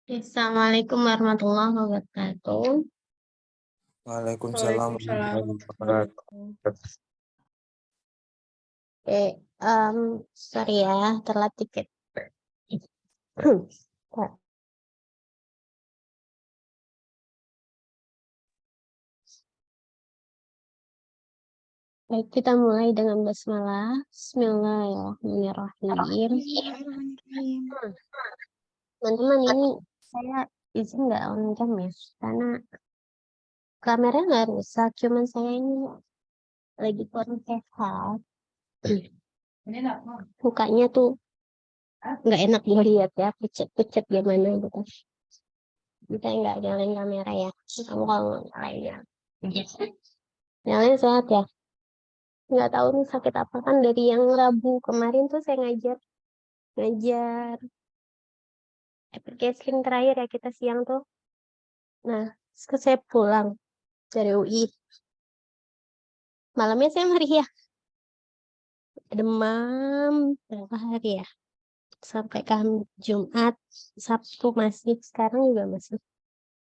Assalamualaikum warahmatullahi wabarakatuh. Waalaikumsalam Waalaikumsalam. warahmatullahi wabarakatuh. Oke, sorry ya, telat dikit. Baik, kita mulai dengan basmalah. Bismillahirrahmanirrahim. Teman-teman, ini saya izin nggak on cam ya, karena kamera nggak rusak, cuman saya ini lagi kurang sehat. Mukanya tuh nggak enak dilihat ya, pucet-pucet gimana gitu. Kita nggak nyalain kamera ya. Kamu kalau nyalain ya. Nyalain sehat ya. Nggak tahu nih sakit apa kan dari yang Rabu kemarin tuh saya ngajar application terakhir ya kita siang tuh. Nah, terus saya pulang dari UI. Malamnya saya meriah. Demam berapa hari ya? Sampai Jumat, Sabtu masih, sekarang juga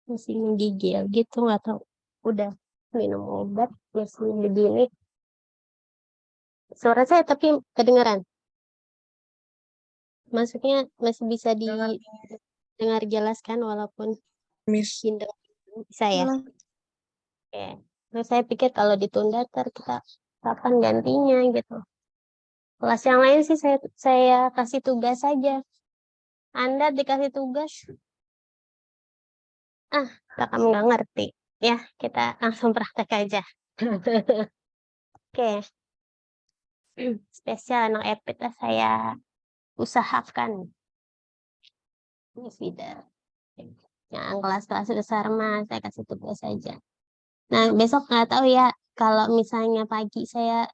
masih menggigil gitu, nggak tahu. Udah minum obat masih begini. Suara saya tapi kedengaran. Maksudnya masih bisa didengar jelas kan walaupun Miss. hindar bisa ya. Oke. Terus saya pikir kalau ditunda ntar kita kapan gantinya gitu. Kelas yang lain sih saya kasih tugas saja. Anda dikasih tugas, kamu nggak ngerti. Ya, kita langsung praktek aja. Oke. Spesial anak EPIT saya usahakan. Ini feeder. Yang kelas-kelas besar mah saya kasih tugas saja. Nah, besok nggak tahu ya, kalau misalnya pagi saya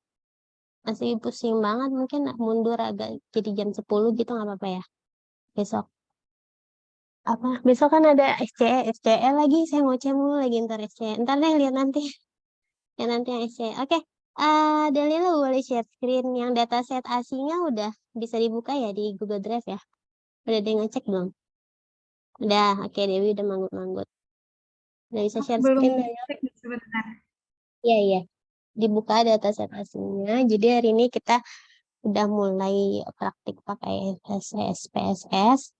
masih pusing banget, mungkin mundur agak jadi jam 10 gitu nggak apa-apa ya. Besok. Apa? Besok kan ada SCE lagi, saya ngoceh mulu lagi ntar SCE. Ntar deh lihat nanti. Ya nanti yang SCE. Oke. Dalila boleh share screen yang dataset ASI-nya udah bisa dibuka ya di Google Drive ya. Udah ada yang ngecek belum? Udah, oke Dewi udah manggut-manggut. Udah bisa share Belum screen ya? cek sebentar. Iya, iya. Dibuka dataset ASI-nya. Jadi hari ini kita udah mulai praktik pakai SPSS.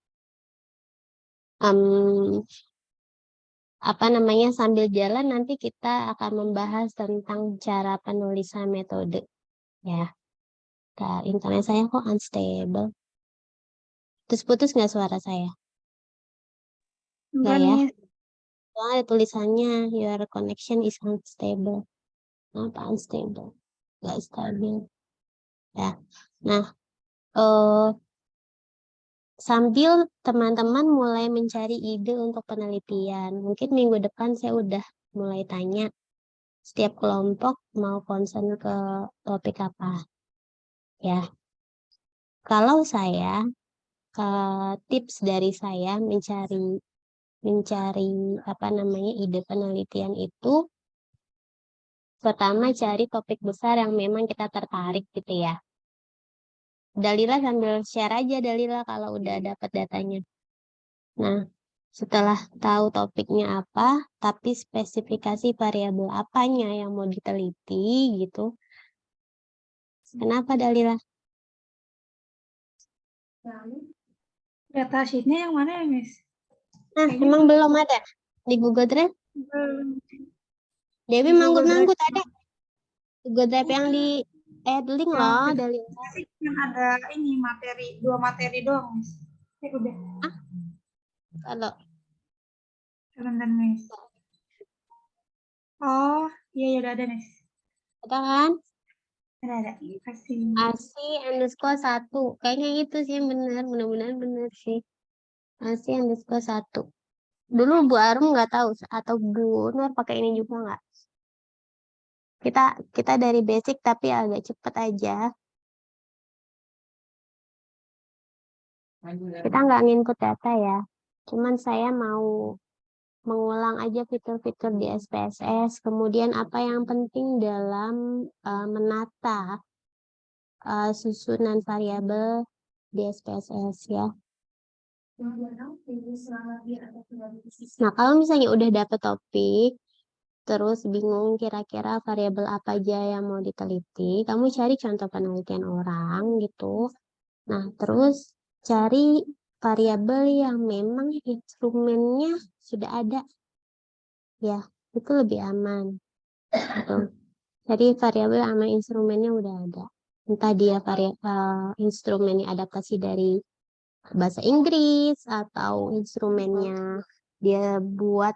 Apa namanya, sambil jalan nanti kita akan membahas tentang cara penulisan metode ya. Internet saya kok unstable. Terus putus nggak suara saya? Nggak Enggak ya? nih. Soalnya ada tulisannya your connection is unstable. Apa unstable? Nggak stabil. Ya. Nah, sambil teman-teman mulai mencari ide untuk penelitian, mungkin minggu depan saya udah mulai tanya setiap kelompok mau concern ke topik apa. Ya, kalau saya tips dari saya mencari apa namanya ide penelitian itu, pertama cari topik besar yang memang kita tertarik gitu ya. Dalila sambil share aja Dalila kalau udah dapat datanya. Nah, setelah tahu topiknya apa, tapi spesifikasi variabel apanya yang mau diteliti gitu. Kenapa Dalila? Data sheet-nya yang mana ya, Miss? Nah, emang belum ada di Google Drive? Belum. Dewi Di Google manggut-manggut Drive. ada. Google Drive yang di link loh, Dalila. Yang ada ini dua materi doang, Miss. Udah. Kalau Sebentar, Miss. Oh, iya udah ada, Miss. ada kan? Ada. Kasih. ASI_1. Kayaknya itu sih yang benar, mudah-mudahan benar sih. ASI_1. Dulu Bu Arum nggak tahu atau Bu Nur pakai ini juga nggak? Kita dari basic tapi agak cepet aja. Kita nggak nginput data ya. Cuman saya mau mengulang aja fitur-fitur di SPSS. Kemudian apa yang penting dalam menata susunan variabel di SPSS ya. Nah, kalau misalnya udah dapet topik, terus bingung kira-kira variabel apa aja yang mau diteliti, kamu cari contoh penelitian orang gitu. Nah, terus cari variabel yang memang instrumennya sudah ada. Ya, itu lebih aman. Gitu. Jadi variabel sama instrumennya udah ada. Entah dia instrumennya adaptasi dari bahasa Inggris atau instrumennya dia buat,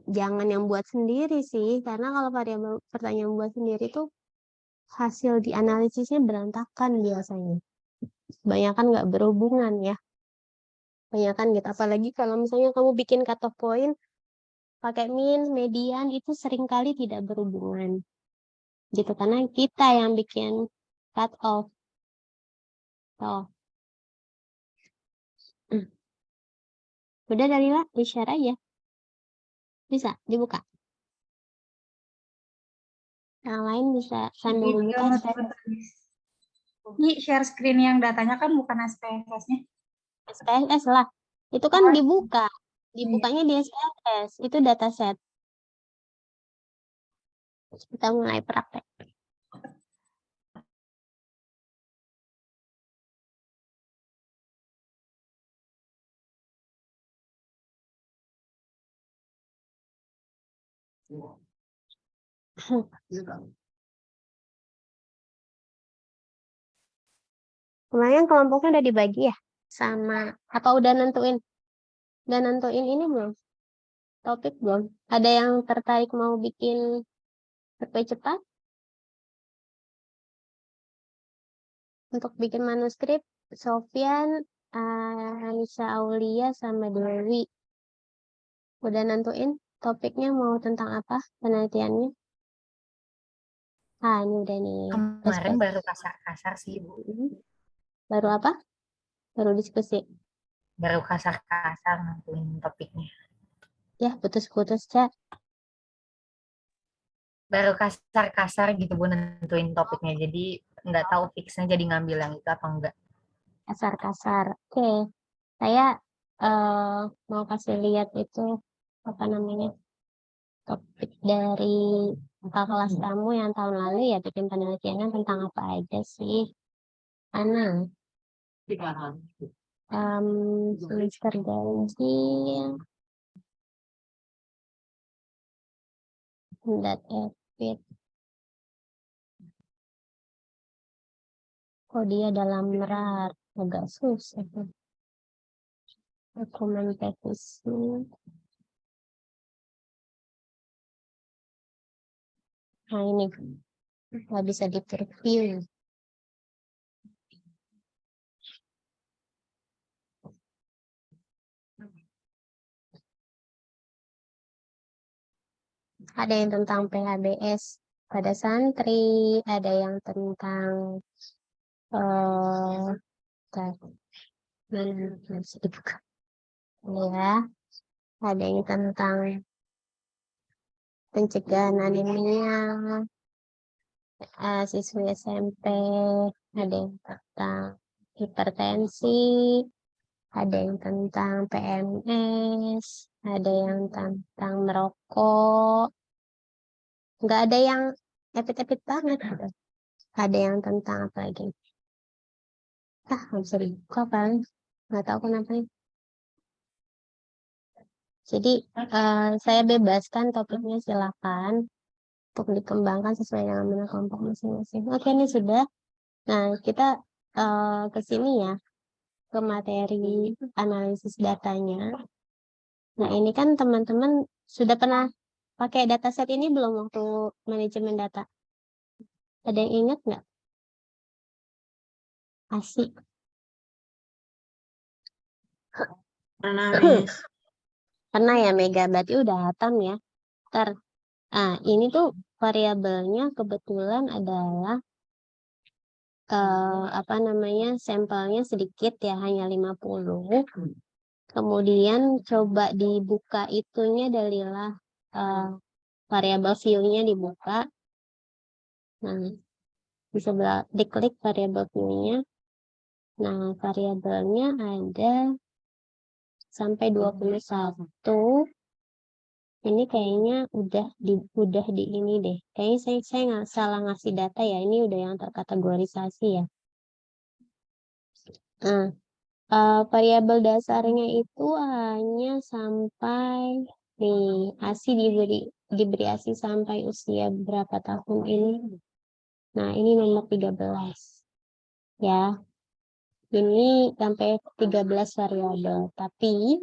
jangan yang buat sendiri sih, karena kalau variabel pertanyaan buat sendiri tuh hasil dianalisisnya berantakan biasanya. Kebanyakan nggak berhubungan ya. Kebanyakan gitu. Apalagi kalau misalnya kamu bikin cutoff point pakai min, median itu seringkali tidak berhubungan. Gitu karena kita yang bikin cut off. Oh. Udah Dalila, di-share aja. Bisa dibuka. Yang lain bisa sambil dibuka. Ini share screen yang datanya kan bukan SPSS-nya. SPSS lah. Itu kan Oh, dibuka. Dibukanya di SPSS. Itu dataset. Kita mulai praktek. Kemarin kelompoknya udah dibagi ya? Sama. Apa udah nentuin? Udah nentuin ini belum? Topik belum? Ada yang tertarik mau bikin survei cepat? Untuk bikin manuskrip, Sofyan, Anissa Aulia, sama Dewi. Udah nentuin topiknya mau tentang apa penelitiannya? Ini udah nih. Kemarin baru kasar-kasar sih, Bu. Baru apa? Baru diskusi. Baru kasar-kasar nentuin topiknya. Ya, putus-putus, Cak. Baru kasar-kasar gitu, Bu, nentuin topiknya. Jadi nggak tahu fixnya jadi ngambil yang itu atau enggak. Kasar-kasar. Oke. Saya mau kasih lihat itu, apa namanya, topik dari kakak kelas kamu yang tahun lalu ya, bikin penelitiannya tentang apa aja sih? Ana, semester ganjil, dat epit. Kok dia dalam merar? Agak susah. Dokumen revisi. Nah ini nggak bisa di preview. Ada yang tentang PHBS pada santri, ada yang tentang mana bisa dibuka ya, ada yang tentang pencegahan anemia siswi SMP, ada yang tentang hipertensi, ada yang tentang PMS, ada yang tentang merokok, nggak ada yang epit-epit banget gitu. Ada yang tentang apa lagi? Nggak bisa dibuka kan? Nggak tahu kenapa. Jadi saya bebaskan topiknya, silakan untuk dikembangkan sesuai dengan minat kelompok masing-masing. Oke, ini sudah. Nah, kita ke sini ya, ke materi analisis datanya. Nah, ini kan teman-teman sudah pernah pakai dataset ini belum waktu manajemen data? Ada yang ingat nggak? Asik. Pernah, Miss. Pernah ya, Mega? Berarti udah hatam ya. Ini tuh variabelnya kebetulan adalah apa namanya, sampelnya sedikit ya, hanya 50. Kemudian coba dibuka itunya Dalilah, variabel view-nya dibuka. Nah, bisa diklik variabel view-nya. Nah, variabelnya ada sampai 21. Ini kayaknya udah di ini deh. Kayaknya saya nggak salah ngasih data ya. Ini udah yang terkategorisasi ya. Nah, variabel dasarnya itu hanya sampai nih ASI diberi ASI sampai usia berapa tahun ini. Nah, ini nomor 13. Ya. Ini sampai 13 variabel. Tapi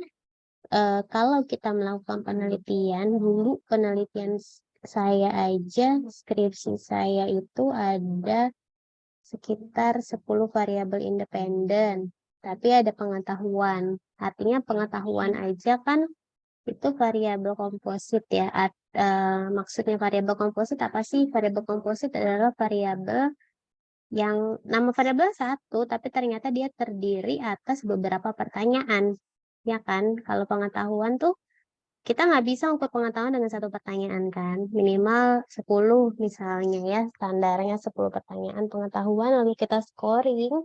kalau kita melakukan penelitian, dulu penelitian saya aja, skripsi saya itu ada sekitar 10 variabel independen. Tapi ada pengetahuan. Artinya pengetahuan aja kan itu variabel komposit ya. Maksudnya variabel komposit apa sih? Variabel komposit adalah variabel yang nama variabel satu, tapi ternyata dia terdiri atas beberapa pertanyaan. Ya kan? Kalau pengetahuan tuh kita nggak bisa ukur pengetahuan dengan satu pertanyaan kan. Minimal 10 misalnya ya. Standarnya 10 pertanyaan pengetahuan lalu kita scoring.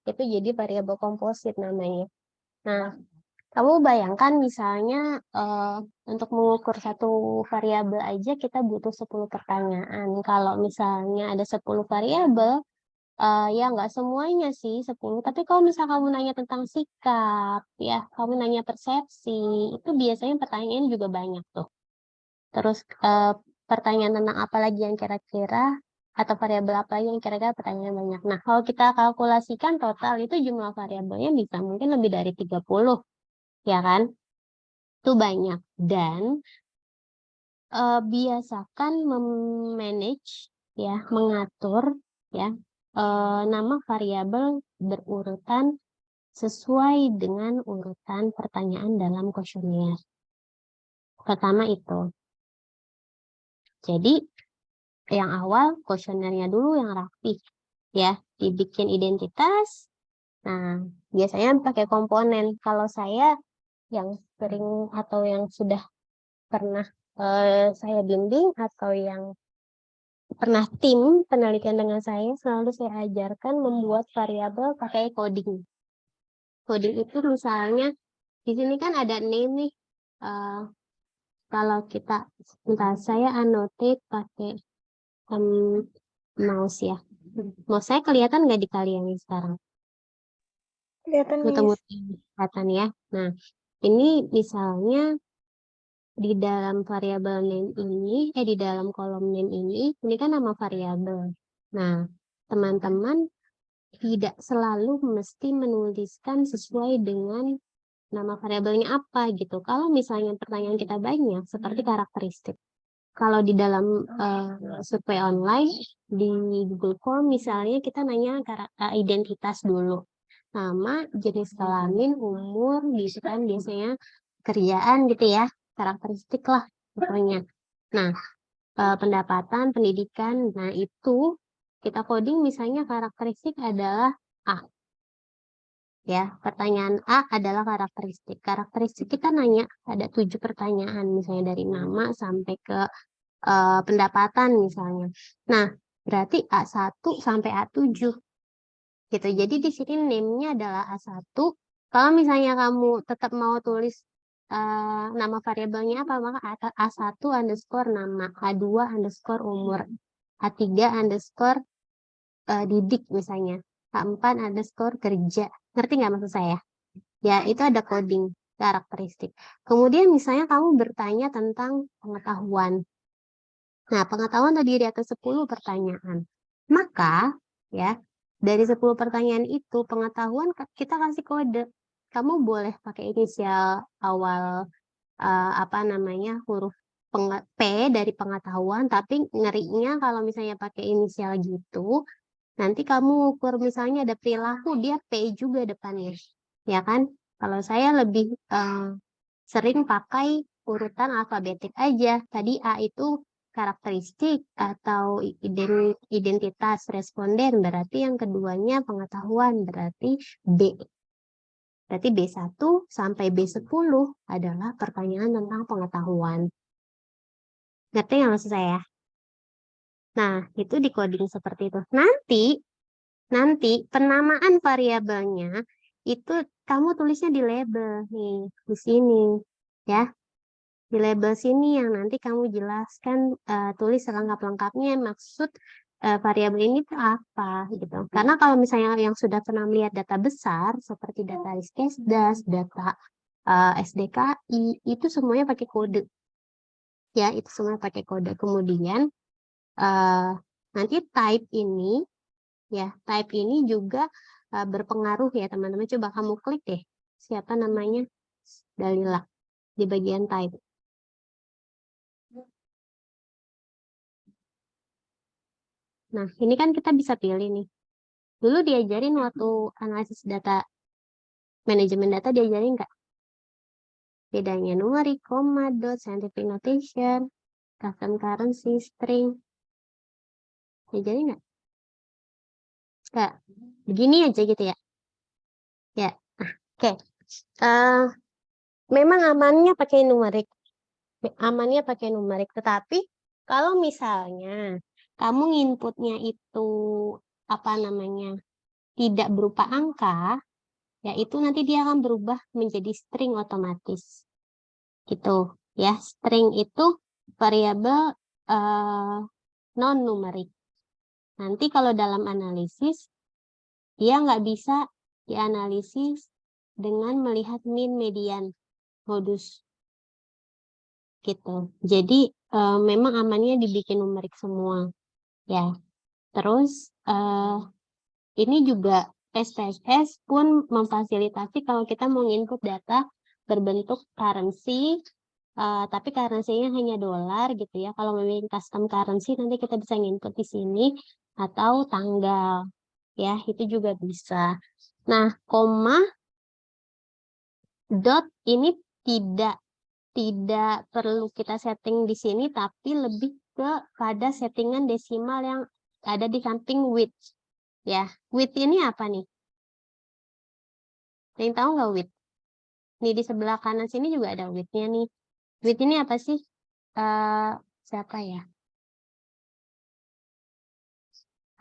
Itu jadi variabel komposit namanya. Nah, kamu bayangkan misalnya untuk mengukur satu variabel aja kita butuh 10 pertanyaan. Kalau misalnya ada 10 variabel, ya nggak semuanya sih 10, tapi kalau misal kamu nanya tentang sikap, ya kamu nanya persepsi, itu biasanya pertanyaan juga banyak tuh. Terus pertanyaan tentang apa lagi yang kira-kira, atau variabel apa yang kira-kira pertanyaan banyak. Nah, kalau kita kalkulasikan total itu jumlah variabelnya bisa mungkin lebih dari 30, ya kan? Itu banyak. Dan biasakan memanage, ya, mengatur, ya, nama variabel berurutan sesuai dengan urutan pertanyaan dalam kuesioner. Pertama itu. Jadi, yang awal kuesionernya dulu yang rapi, ya, dibikin identitas. Nah, biasanya pakai komponen. Kalau saya yang sering atau yang sudah pernah saya bimbing atau yang pernah tim penelitian dengan saya, selalu saya ajarkan membuat variabel pakai coding. Coding itu misalnya di sini kan ada name nih. Kalau kita, saya annotate pakai mouse ya. Mouse saya kelihatan nggak di kalian nih sekarang? Kelihatan, Miss. Kelihatan ya. Nah, ini misalnya di dalam variabel name ini, di dalam kolom name ini kan nama variabel. Nah, teman-teman tidak selalu mesti menuliskan sesuai dengan nama variabelnya apa gitu. Kalau misalnya pertanyaan kita banyak, seperti karakteristik. Kalau di dalam survei online, di Google Form misalnya kita nanya identitas dulu. Nama, jenis kelamin, umur, gitu kan biasanya kerjaan gitu ya. Karakteristik lah pokoknya. Nah, pendapatan, pendidikan, nah itu kita coding misalnya karakteristik adalah A. Ya, pertanyaan A adalah karakteristik. Karakteristik kita nanya ada 7 pertanyaan, misalnya dari nama sampai ke pendapatan misalnya. Nah, berarti A1 sampai A7. Gitu. Jadi di sini name-nya adalah A1. Kalau misalnya kamu tetap mau tulis nama variabelnya apa, maka A1 underscore nama, A2 underscore umur, A3 underscore didik misalnya, A4 underscore kerja. Ngerti nggak maksud saya? Ya, itu ada coding karakteristik. Kemudian misalnya kamu bertanya tentang pengetahuan. Nah, pengetahuan terdiri atas 10 pertanyaan. Maka, ya, dari 10 pertanyaan itu, pengetahuan kita kasih kode. Kamu boleh pakai inisial awal, huruf P dari pengetahuan, tapi ngerinya kalau misalnya pakai inisial gitu, nanti kamu ukur misalnya ada perilaku, dia P juga depannya. Ya kan? Kalau saya lebih sering pakai urutan alfabetik aja. Tadi A itu karakteristik atau identitas responden, berarti yang keduanya pengetahuan, berarti B. Berarti B1 sampai B10 adalah pertanyaan tentang pengetahuan. Ngerti nggak maksud saya? Nah, itu di coding seperti itu. Nanti penamaan variabelnya itu kamu tulisnya di label nih, di sini ya. Di label sini yang nanti kamu jelaskan, tulis selengkap-lengkapnya maksud variabel ini tuh apa gitu. Karena kalau misalnya yang sudah pernah melihat data besar seperti data Riskesdas, data SDKI, itu semuanya pakai kode. Ya, itu semua pakai kode. Kemudian nanti type ini juga berpengaruh ya teman-teman. Coba kamu klik deh, siapa namanya? Dalila di bagian type. Nah, ini kan kita bisa pilih nih. Dulu diajarin waktu analisis data, manajemen data diajarin nggak? Bedanya numerik, koma, dot, scientific notation, custom currency, string. Diajarin nggak? Nggak. Begini aja gitu ya. Ya, oke. Memang amannya pakai numerik. Tetapi kalau misalnya kamu inputnya itu tidak berupa angka, ya itu nanti dia akan berubah menjadi string otomatis. Gitu ya. String itu variabel non numerik. Nanti kalau dalam analisis dia nggak bisa dianalisis dengan melihat min, median, modus gitu. Jadi memang amannya dibikin numerik semua ya. Terus ini juga SPSS pun memfasilitasi kalau kita mau input data berbentuk currency, tapi currency-nya hanya dolar gitu ya. Kalau memilih custom currency nanti kita bisa input di sini atau tanggal ya, itu juga bisa. Nah, koma, dot ini tidak perlu kita setting di sini, tapi lebih pada settingan desimal yang ada di samping width. Ya, width ini apa nih? Ada yang tahu nggak width? Nih di sebelah kanan sini juga ada width-nya nih. Width ini apa sih? Siapa ya?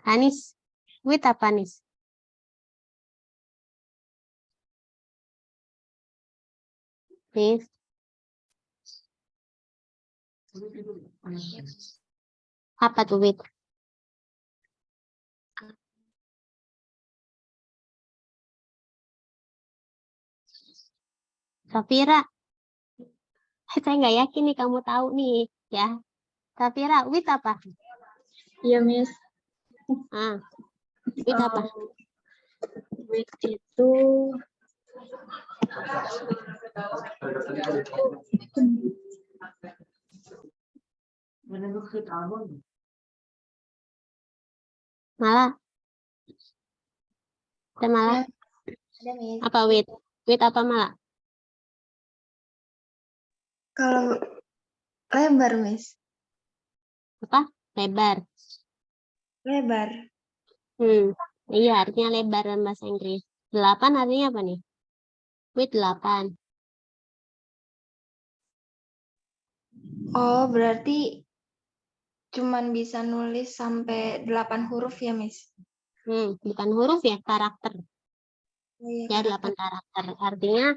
Anis. Width apa, Anis? Nih. Apa tuh width? Safira. Saya nggak yakin nih kamu tahu nih ya. Safira, width apa? Iya, Miss. Width apa? Width itu Malah. Ada malah. ada, Miss. Apa width? Width apa malah? Kalau lebar, Miss. Apa? Lebar. Lebar. Iya, artinya lebar dalam bahasa Inggris. 8 artinya apa nih? Width 8. Oh, berarti cuman bisa nulis sampai 8 huruf ya, Miss? Bukan huruf ya, karakter. Oh, iya, Ya, 8 karakter. Artinya,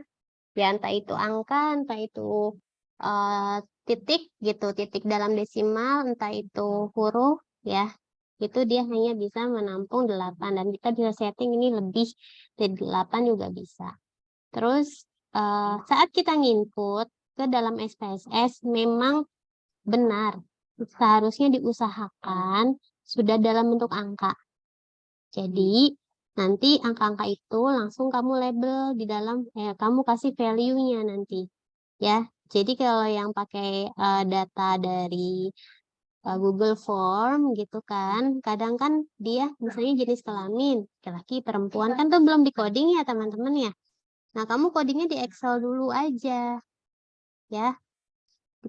ya entah itu angka, entah itu titik gitu, titik dalam desimal, entah itu huruf, ya. Itu dia hanya bisa menampung 8. Dan kita bisa setting ini lebih dari 8 juga bisa. Terus, saat kita nginput ke dalam SPSS, memang benar. Seharusnya diusahakan sudah dalam bentuk angka. Jadi, nanti angka-angka itu langsung kamu label di dalam, kamu kasih value-nya nanti. Ya, jadi kalau yang pakai data dari Google Form gitu kan, kadang kan dia misalnya jenis kelamin, laki-laki, perempuan, kan tuh belum di-coding ya teman-teman ya. Nah, kamu codingnya di Excel dulu aja. Ya,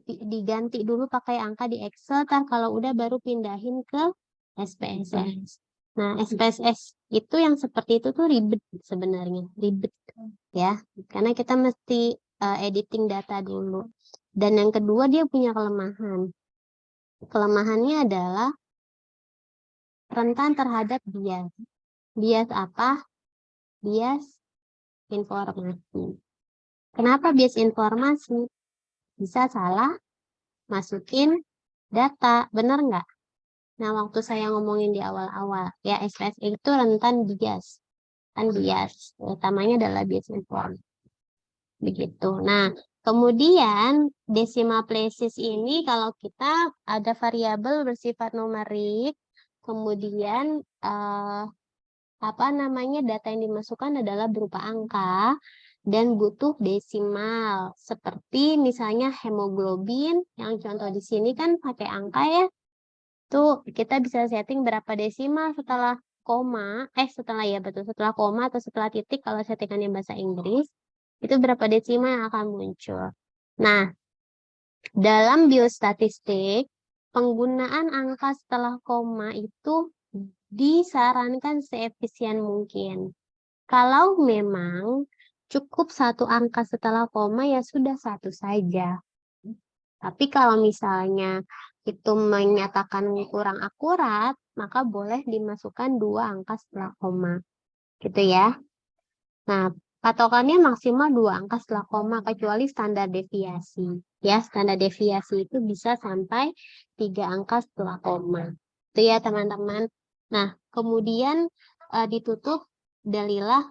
diganti dulu pakai angka di Excel, kalau udah baru pindahin ke SPSS. Nah, SPSS itu yang seperti itu tuh ribet sebenarnya, ribet ya, karena kita mesti editing data dulu. Dan yang kedua dia punya kelemahan. Kelemahannya adalah rentan terhadap bias. Bias apa? Bias informasi. Kenapa bias informasi? Bisa salah masukin data, benar nggak? Nah, waktu saya ngomongin di awal-awal, ya SPSS itu rentan bias. Kan bias, utamanya adalah bias informasi. Begitu. Nah, kemudian decimal places ini kalau kita ada variabel bersifat numerik, kemudian apa namanya data yang dimasukkan adalah berupa angka dan butuh desimal. Seperti misalnya hemoglobin yang contoh di sini kan pakai angka ya. Tuh kita bisa setting berapa desimal setelah koma, setelah ya betul setelah koma atau setelah titik kalau settingannya bahasa Inggris itu berapa desimal yang akan muncul. Nah, dalam biostatistik, penggunaan angka setelah koma itu disarankan seefisien mungkin. Kalau memang cukup satu angka setelah koma ya sudah satu saja. Tapi kalau misalnya itu menyatakan kurang akurat, maka boleh dimasukkan 2 angka setelah koma. Gitu ya. Nah, patokannya maksimal 2 angka setelah koma kecuali standar deviasi. Ya, standar deviasi itu bisa sampai 3 angka setelah koma. Itu ya teman-teman. Nah, kemudian ditutup dalilah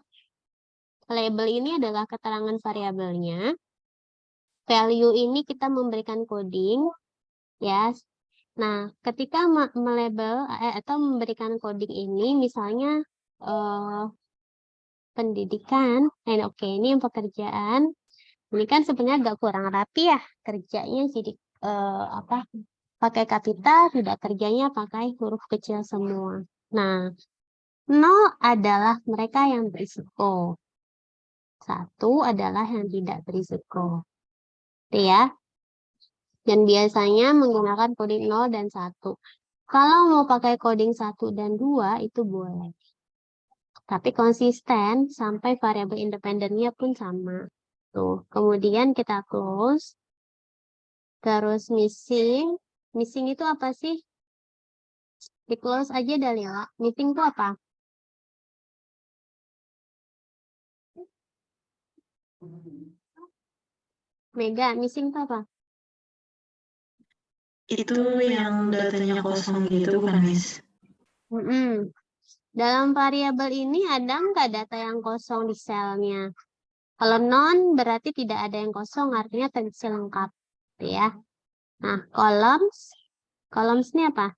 label ini adalah keterangan variabelnya. Value ini kita memberikan coding. Ya. Nah, ketika melabel atau memberikan coding ini misalnya pendidikan, oke ini yang pekerjaan. Ini kan sebenarnya agak kurang rapi ya kerjanya jadi apa pakai kapital, tidak kerjanya pakai huruf kecil semua. Nah, 0 adalah mereka yang berisiko. 1 adalah yang tidak berisiko. Itu ya. Dan biasanya menggunakan coding 0 dan 1. Kalau mau pakai coding 1 dan 2 itu boleh. Tapi konsisten sampai variabel independennya pun sama. Tuh, kemudian kita close. Terus missing. Missing itu apa sih? Di close aja Dalila. Missing itu apa? Mega, missing itu apa? Itu yang datanya kosong gitu bukan, Miss? Dalam variabel ini ada nggak data yang kosong di selnya? Kalau non berarti tidak ada yang kosong, artinya terisi lengkap. Ya. Nah, columns. Columns ini apa?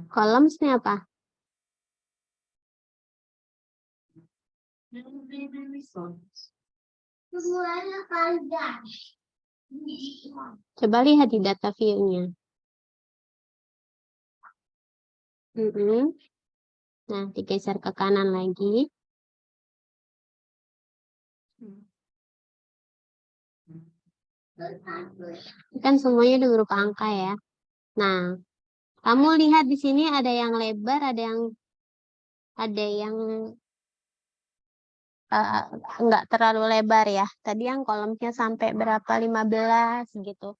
Columns ini apa? Coba lihat di data view-nya. Nah, digeser ke kanan lagi. Kan semuanya udah berupa angka ya. Nah, kamu lihat di sini ada yang lebar, ada yang enggak terlalu lebar ya. Tadi yang kolomnya sampai berapa? 15 gitu.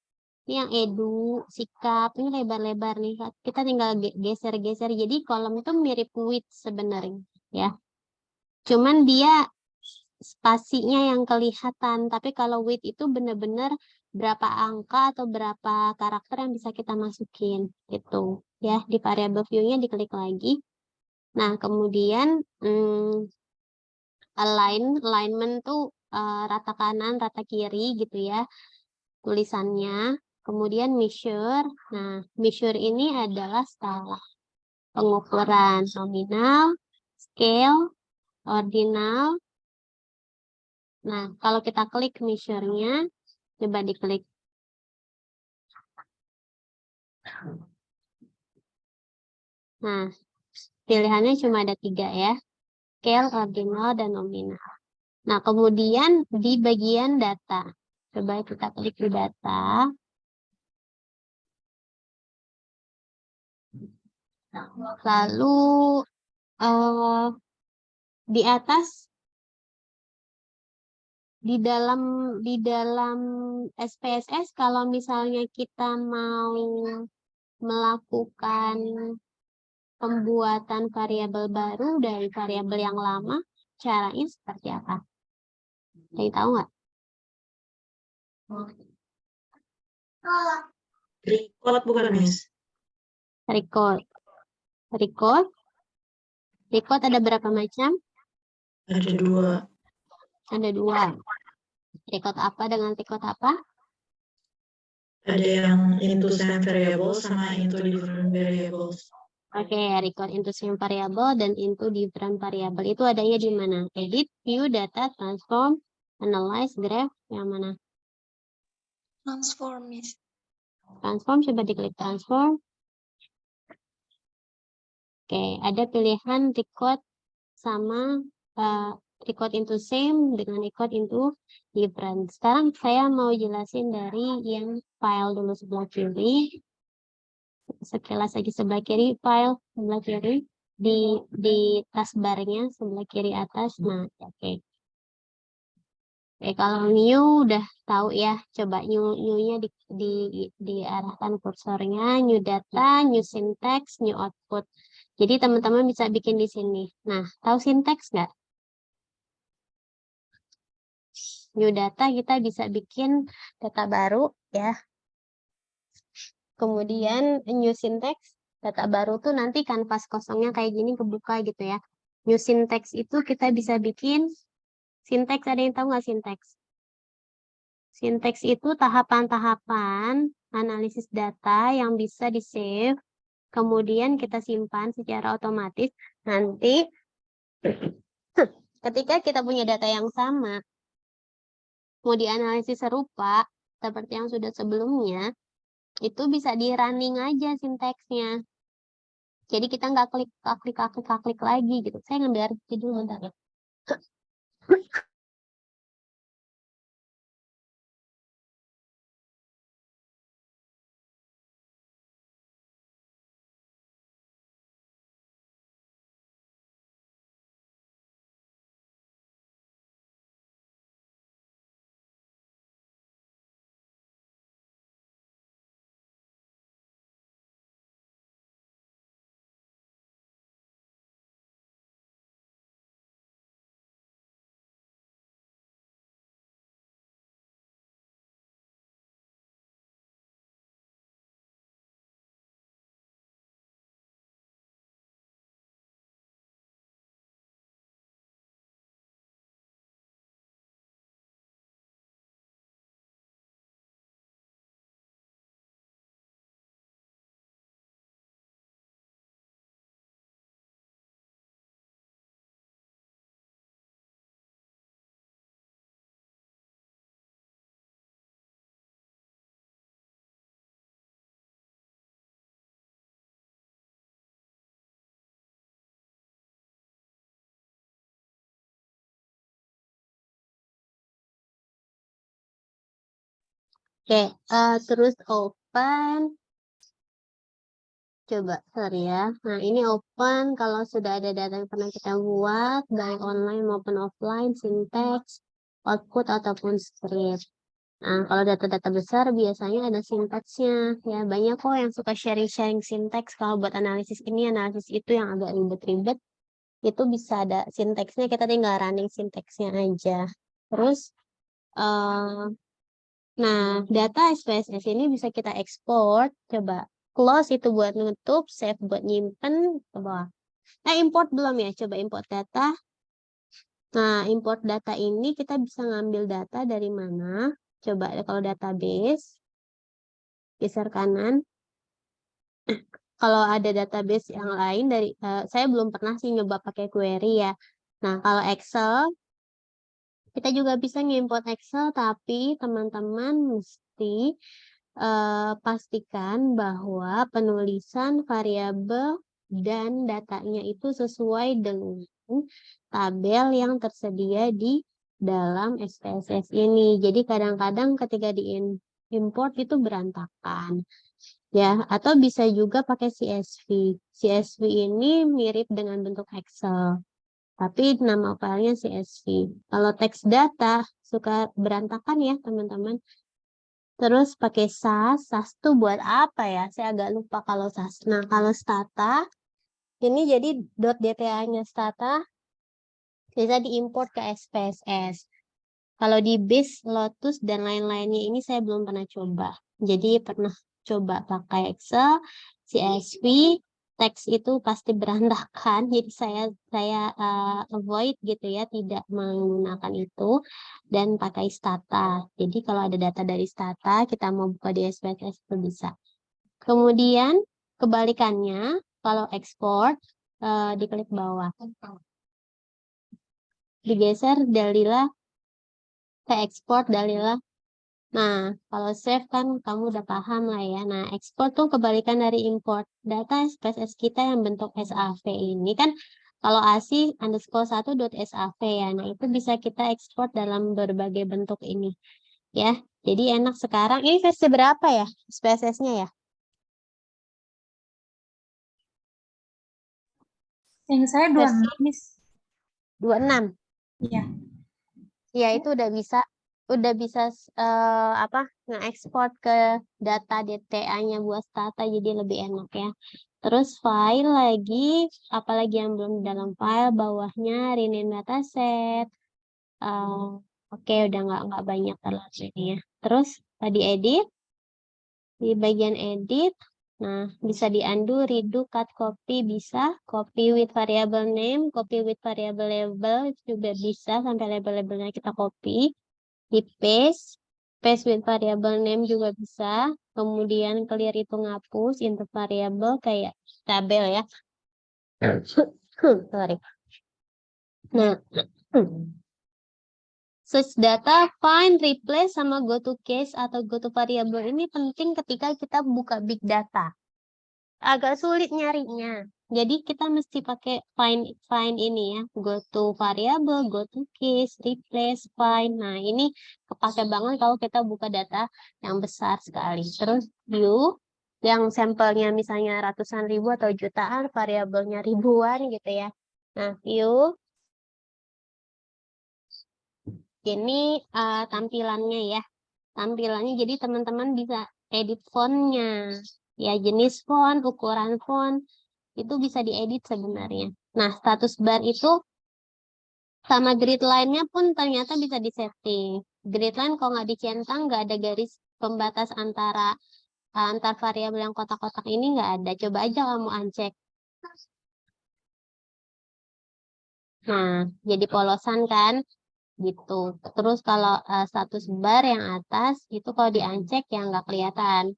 Ini yang edu, sikap, ini lebar-lebar nih. Kita tinggal geser-geser. Jadi kolom itu mirip width sebenarnya ya. Cuman dia spasinya yang kelihatan. Tapi kalau width itu benar-benar berapa angka atau berapa karakter yang bisa kita masukin gitu ya. Di variable view-nya diklik lagi. Nah, kemudian alignment tuh rata kanan, rata kiri gitu ya tulisannya. Kemudian measure. Nah, measure ini adalah skala pengukuran nominal, scale, ordinal. Nah, kalau kita klik measure-nya, coba diklik. Nah, pilihannya cuma ada 3 ya. Scale, ordinal, dan nominal. Nah, kemudian di bagian data. Coba kita klik di data. Lalu di atas di dalam SPSS kalau misalnya kita mau melakukan pembuatan variabel baru dari variabel yang lama, caranya seperti apa? Ada yang tahu nggak? Record bukan, Miss? Record ada berapa macam? Ada 2. Ada 2. Record apa dengan record apa? Ada yang into same variables sama into different variables. Oke, record into same variable dan into different variable. Itu adanya di mana? Edit, view, data, transform, analyze, graph, yang mana? Transform, Miss. Transform, coba diklik transform. Oke, ada pilihan record sama record into same dengan record into different. Sekarang saya mau jelasin dari yang file dulu sebelah kiri. Sekilas lagi sebelah kiri, file sebelah kiri di taskbarnya sebelah kiri atas. Nah, oke. Oke, kalau new udah tahu ya, coba new-nya diarahkan kursornya, new data, new syntax, new output. Jadi teman-teman bisa bikin di sini. Nah, tahu syntax nggak? New data kita bisa bikin data baru ya. Kemudian new syntax, data baru tuh nanti kanvas kosongnya kayak gini kebuka gitu ya. New syntax itu kita bisa bikin syntax, ada yang tahu nggak syntax? Syntax itu tahapan-tahapan analisis data yang bisa di-save, kemudian kita simpan secara otomatis. Nanti ketika kita punya data yang sama, mau dianalisis serupa seperti yang sudah sebelumnya, itu bisa di-running aja sinteksnya. Jadi kita nggak klik lagi gitu. Saya ngambil air putih dulu bentar ya. Oke, terus open. Coba, sorry ya. Nah, ini open kalau sudah ada data yang pernah kita buat, baik online maupun offline, syntax, output, ataupun script. Nah, kalau data-data besar biasanya ada sintaksnya. Ya, banyak kok yang suka sharing-sharing syntax. Kalau buat analisis ini, analisis itu yang agak ribet-ribet, itu bisa ada sintaksnya, kita tinggal running sintaksnya aja. Terus, nah, data SPSS ini bisa kita ekspor. Coba close itu buat nutup, save buat nyimpen ke bawah. Import belum ya? Coba import data. Nah, import data ini kita bisa ngambil data dari mana? Coba kalau database, geser kanan. Kalau ada database yang lain dari, saya belum pernah sih nyoba pakai query ya. Nah, kalau Excel, kita juga bisa ngimport Excel, tapi teman-teman mesti pastikan bahwa penulisan variabel dan datanya itu sesuai dengan tabel yang tersedia di dalam SPSS ini. Jadi kadang-kadang ketika diimport itu berantakan. Ya, atau bisa juga pakai CSV. CSV ini mirip dengan bentuk Excel, tapi nama filenya CSV. Kalau teks data, suka berantakan ya teman-teman. Terus pakai SAS tuh buat apa ya? Saya agak lupa kalau SAS. Nah, kalau Stata, ini jadi .dta-nya Stata bisa diimport ke SPSS. Kalau di Base, Lotus, dan lain-lainnya ini saya belum pernah coba. Jadi pernah coba pakai Excel, CSV, teks itu pasti berantakan. Jadi saya avoid gitu ya, tidak menggunakan itu dan pakai Stata. Jadi kalau ada data dari Stata, kita mau buka di SPSS itu bisa. Kemudian kebalikannya, kalau ekspor diklik bawah, digeser Dalila ke ekspor Dalila. Nah, kalau save kan kamu udah paham lah ya. Nah, ekspor tuh kebalikan dari import. Data SPSS kita yang bentuk SAV ini kan kalau ASI_1.SAV ya. Nah, itu bisa kita ekspor dalam berbagai bentuk ini. Ya, jadi enak sekarang. Ini versi berapa ya SPSS-nya ya? Yang saya 26, Miss. 26. Iya. Ya, itu udah bisa nge-export ke data DTA-nya buat Stata jadi lebih enak ya. Terus file lagi, apalagi yang belum di dalam file, bawahnya rename dataset. Oke, udah nggak banyak terlalu ini ya. Terus tadi edit, di bagian edit, nah bisa di undo, redo, cut, copy bisa, copy with variable name, copy with variable label itu juga bisa sampai label-labelnya kita copy. Di paste with variable name juga bisa. Kemudian clear itu ngapus into variable kayak tabel ya. Sorry. Nah, search data, find, replace, sama go to case atau go to variable ini penting ketika kita buka big data. Agak sulit nyarinya. Jadi kita mesti pakai find ini ya, go to variable, go to case, replace, find. Nah, ini kepake banget kalau kita buka data yang besar sekali. Terus view yang sampelnya misalnya ratusan ribu atau jutaan, variabelnya ribuan gitu ya. Nah, view ini tampilannya ya. Tampilannya jadi teman-teman bisa edit fontnya. Ya, jenis font, ukuran font itu bisa diedit sebenarnya. Nah, status bar itu sama grid line-nya pun ternyata bisa disetting. Grid line kalau nggak dicentang, nggak ada garis pembatas antar variabel yang kotak-kotak ini nggak ada. Coba aja kamu uncheck. Nah, jadi polosan kan? Gitu. Terus kalau status bar yang atas, itu kalau di uncheck yang nggak kelihatan.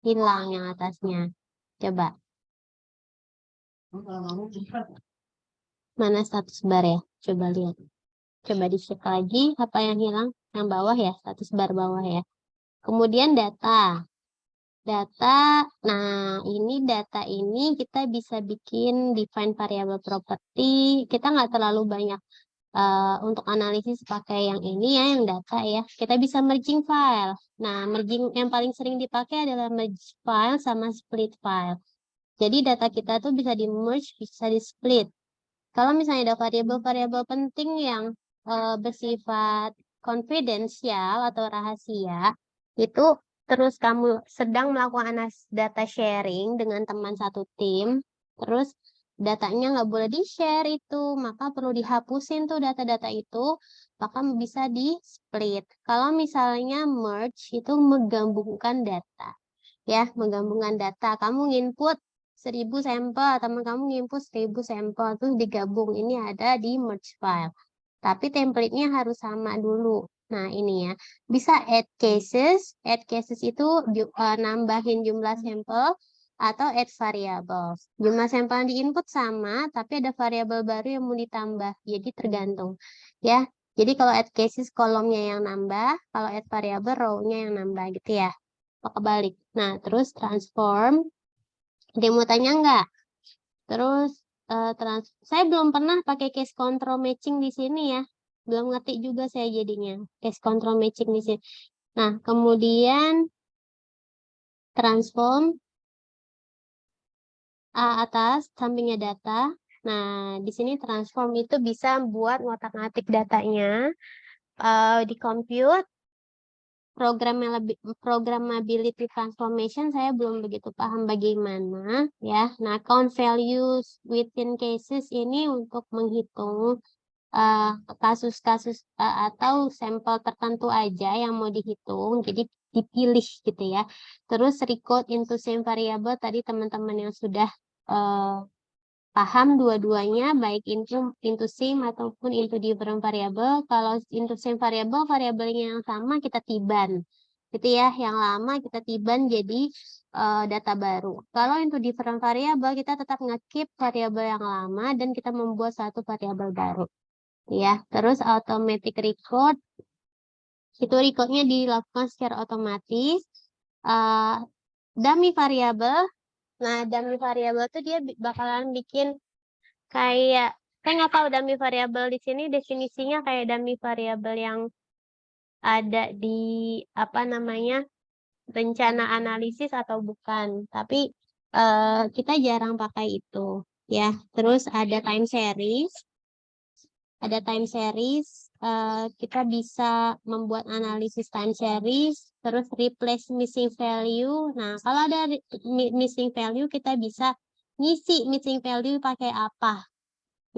Hilang yang atasnya. Coba. Mana status bar ya? Coba lihat. Coba di-check lagi apa yang hilang. Yang bawah ya, status bar bawah ya. Kemudian data. Data, nah ini data ini kita bisa bikin define variable property. Kita nggak terlalu banyak untuk analisis pakai yang ini ya, yang data ya. Kita bisa merging file. Nah, merging yang paling sering dipakai adalah merge file sama split file. Jadi data kita tuh bisa di-merge, bisa di-split. Kalau misalnya ada variabel-variabel penting yang bersifat confidential atau rahasia, itu terus kamu sedang melakukan data sharing dengan teman satu tim, terus datanya nggak boleh di-share itu, maka perlu dihapusin tuh data-data itu, maka bisa di-split. Kalau misalnya merge itu menggabungkan data. Ya, menggabungkan data. Kamu input 1000 sampel, teman kamu nginput 1000 sampel, terus digabung. Ini ada di merge file. Tapi template-nya harus sama dulu. Nah, ini ya. Bisa add cases. Add cases itu nambahin jumlah sampel atau add variables. Jumlah sampel yang diinput sama, tapi ada variabel baru yang mau ditambah. Jadi tergantung. Ya. Jadi kalau add cases kolomnya yang nambah, kalau add variable row-nya yang nambah gitu ya. Kebalik. Nah, terus transform. Dia mau tanya nggak? Terus saya belum pernah pakai case control matching di sini ya. Belum ngetik juga saya jadinya. Case control matching di sini. Nah, kemudian transform atas sampingnya data. Nah, di sini transform itu bisa buat ngotak-ngatik datanya di compute programmability transformation saya belum begitu paham bagaimana ya. Nah, count values within cases ini untuk menghitung kasus-kasus atau sampel tertentu aja yang mau dihitung, jadi dipilih gitu ya. Terus recode into same variable tadi teman-teman yang sudah paham dua-duanya, baik into same ataupun into different variable. Kalau into same variable, variabelnya yang sama kita tiban. Gitu ya, yang lama kita tiban jadi data baru. Kalau into different variable, kita tetap nge-keep variabel yang lama dan kita membuat satu variabel baru. Ya, terus automatic record, itu recordnya dilakukan secara otomatis. Dummy variable, nah, dummy variable tuh dia bakalan bikin kayak, saya nggak tahu dummy variable di sini definisinya kayak dummy variable yang ada di apa namanya rencana analisis atau bukan. Tapi kita jarang pakai itu, ya. Terus ada time series, kita bisa membuat analisis time series, terus replace missing value. Nah, kalau ada missing value, kita bisa ngisi missing value pakai apa.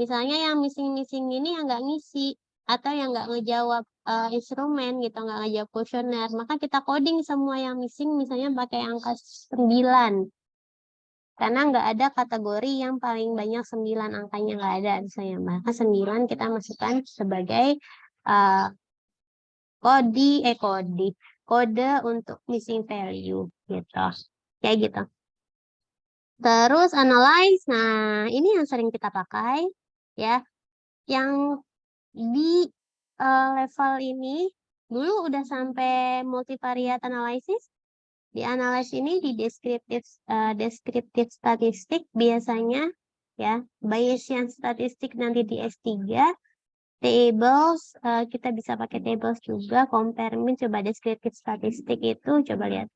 Misalnya yang missing ini yang nggak ngisi, atau yang nggak ngejawab instrumen gitu, nggak ngejawab kuesioner. Maka kita coding semua yang missing, misalnya pakai angka 9. Karena nggak ada kategori yang paling banyak 9 angkanya, nggak ada misalnya. Maka 9 kita masukkan sebagai kode untuk missing value gitu. Kayak gitu. Terus analyze. Nah, ini yang sering kita pakai ya. Yang di level ini dulu udah sampai multivariate analysis. Di analysis ini di descriptive statistik biasanya ya, Bayesian statistik nanti di S3, tables, kita bisa pakai tables juga, compare mean, coba descriptive statistik itu coba lihat.